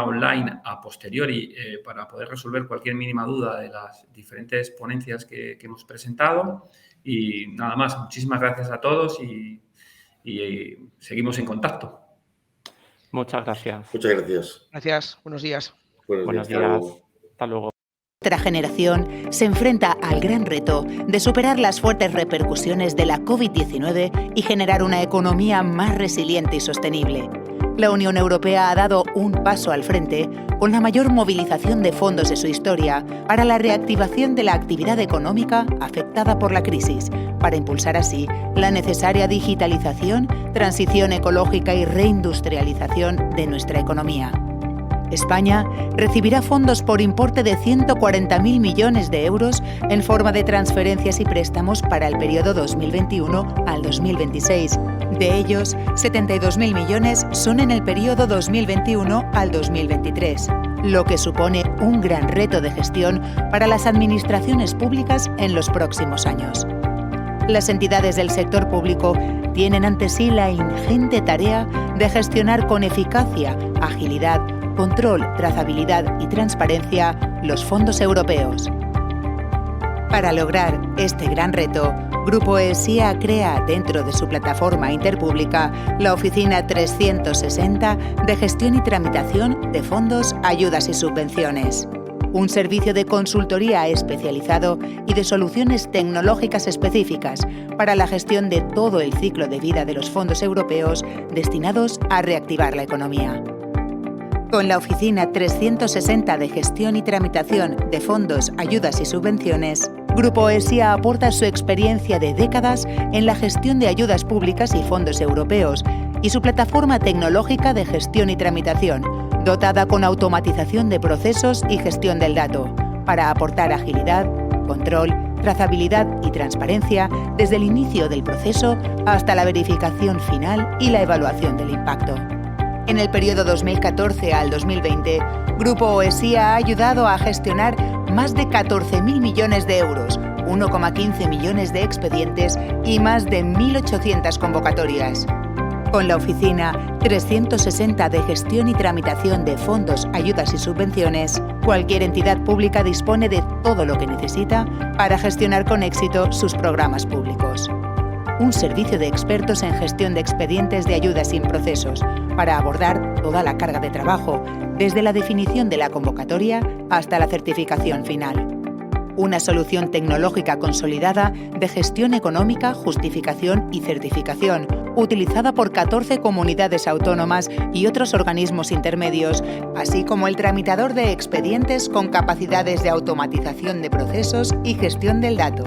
online a posteriori para poder resolver cualquier mínima duda de las diferentes ponencias que hemos presentado. Y nada más, muchísimas gracias a todos y seguimos en contacto. Muchas gracias. Muchas gracias. Gracias, buenos días. Buenos días. Hasta luego. Nuestra generación se enfrenta al gran reto de superar las fuertes repercusiones de la COVID-19 y generar una economía más resiliente y sostenible. La Unión Europea ha dado un paso al frente con la mayor movilización de fondos de su historia para la reactivación de la actividad económica afectada por la crisis, para impulsar así la necesaria digitalización, transición ecológica y reindustrialización de nuestra economía. España recibirá fondos por importe de 140.000 millones de euros en forma de transferencias y préstamos para el periodo 2021 al 2026. De ellos, 72.000 millones son en el periodo 2021 al 2023, lo que supone un gran reto de gestión para las administraciones públicas en los próximos años. Las entidades del sector público tienen ante sí la ingente tarea de gestionar con eficacia, agilidad, control, trazabilidad y transparencia los fondos europeos. Para lograr este gran reto, Grupo ESIA crea dentro de su plataforma interpública la Oficina 360 de Gestión y Tramitación de Fondos, Ayudas y Subvenciones, un servicio de consultoría especializado y de soluciones tecnológicas específicas para la gestión de todo el ciclo de vida de los fondos europeos destinados a reactivar la economía. Con la Oficina 360 de Gestión y Tramitación de Fondos, Ayudas y Subvenciones, Grupo ESIA aporta su experiencia de décadas en la gestión de ayudas públicas y fondos europeos y su plataforma tecnológica de gestión y tramitación, dotada con automatización de procesos y gestión del dato, para aportar agilidad, control, trazabilidad y transparencia desde el inicio del proceso hasta la verificación final y la evaluación del impacto. En el periodo 2014 al 2020, Grupo ESIA ha ayudado a gestionar más de 14.000 millones de euros, 1,15 millones de expedientes y más de 1.800 convocatorias. Con la Oficina 360 de Gestión y Tramitación de Fondos, Ayudas y Subvenciones, cualquier entidad pública dispone de todo lo que necesita para gestionar con éxito sus programas públicos. Un servicio de expertos en gestión de expedientes de ayudas sin procesos para abordar toda la carga de trabajo, desde la definición de la convocatoria hasta la certificación final. Una solución tecnológica consolidada de gestión económica, justificación y certificación, utilizada por 14 comunidades autónomas y otros organismos intermedios, así como el tramitador de expedientes con capacidades de automatización de procesos y gestión del dato.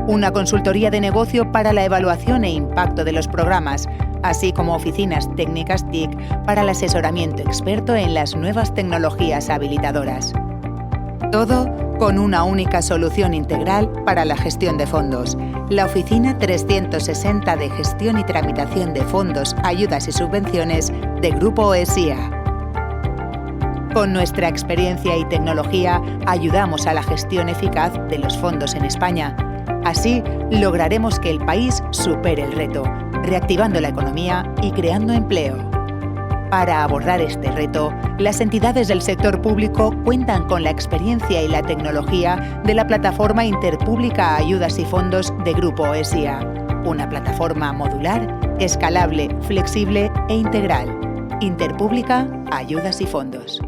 Una consultoría de negocio para la evaluación e impacto de los programas, así como oficinas técnicas TIC para el asesoramiento experto en las nuevas tecnologías habilitadoras. Todo con una única solución integral para la gestión de fondos, la Oficina 360 de Gestión y Tramitación de Fondos, Ayudas y Subvenciones de Grupo ESIA. Con nuestra experiencia y tecnología ayudamos a la gestión eficaz de los fondos en España. Así lograremos que el país supere el reto, reactivando la economía y creando empleo. Para abordar este reto, las entidades del sector público cuentan con la experiencia y la tecnología de la plataforma Interpública Ayudas y Fondos de Grupo ESIA, una plataforma modular, escalable, flexible e integral. Interpública Ayudas y Fondos.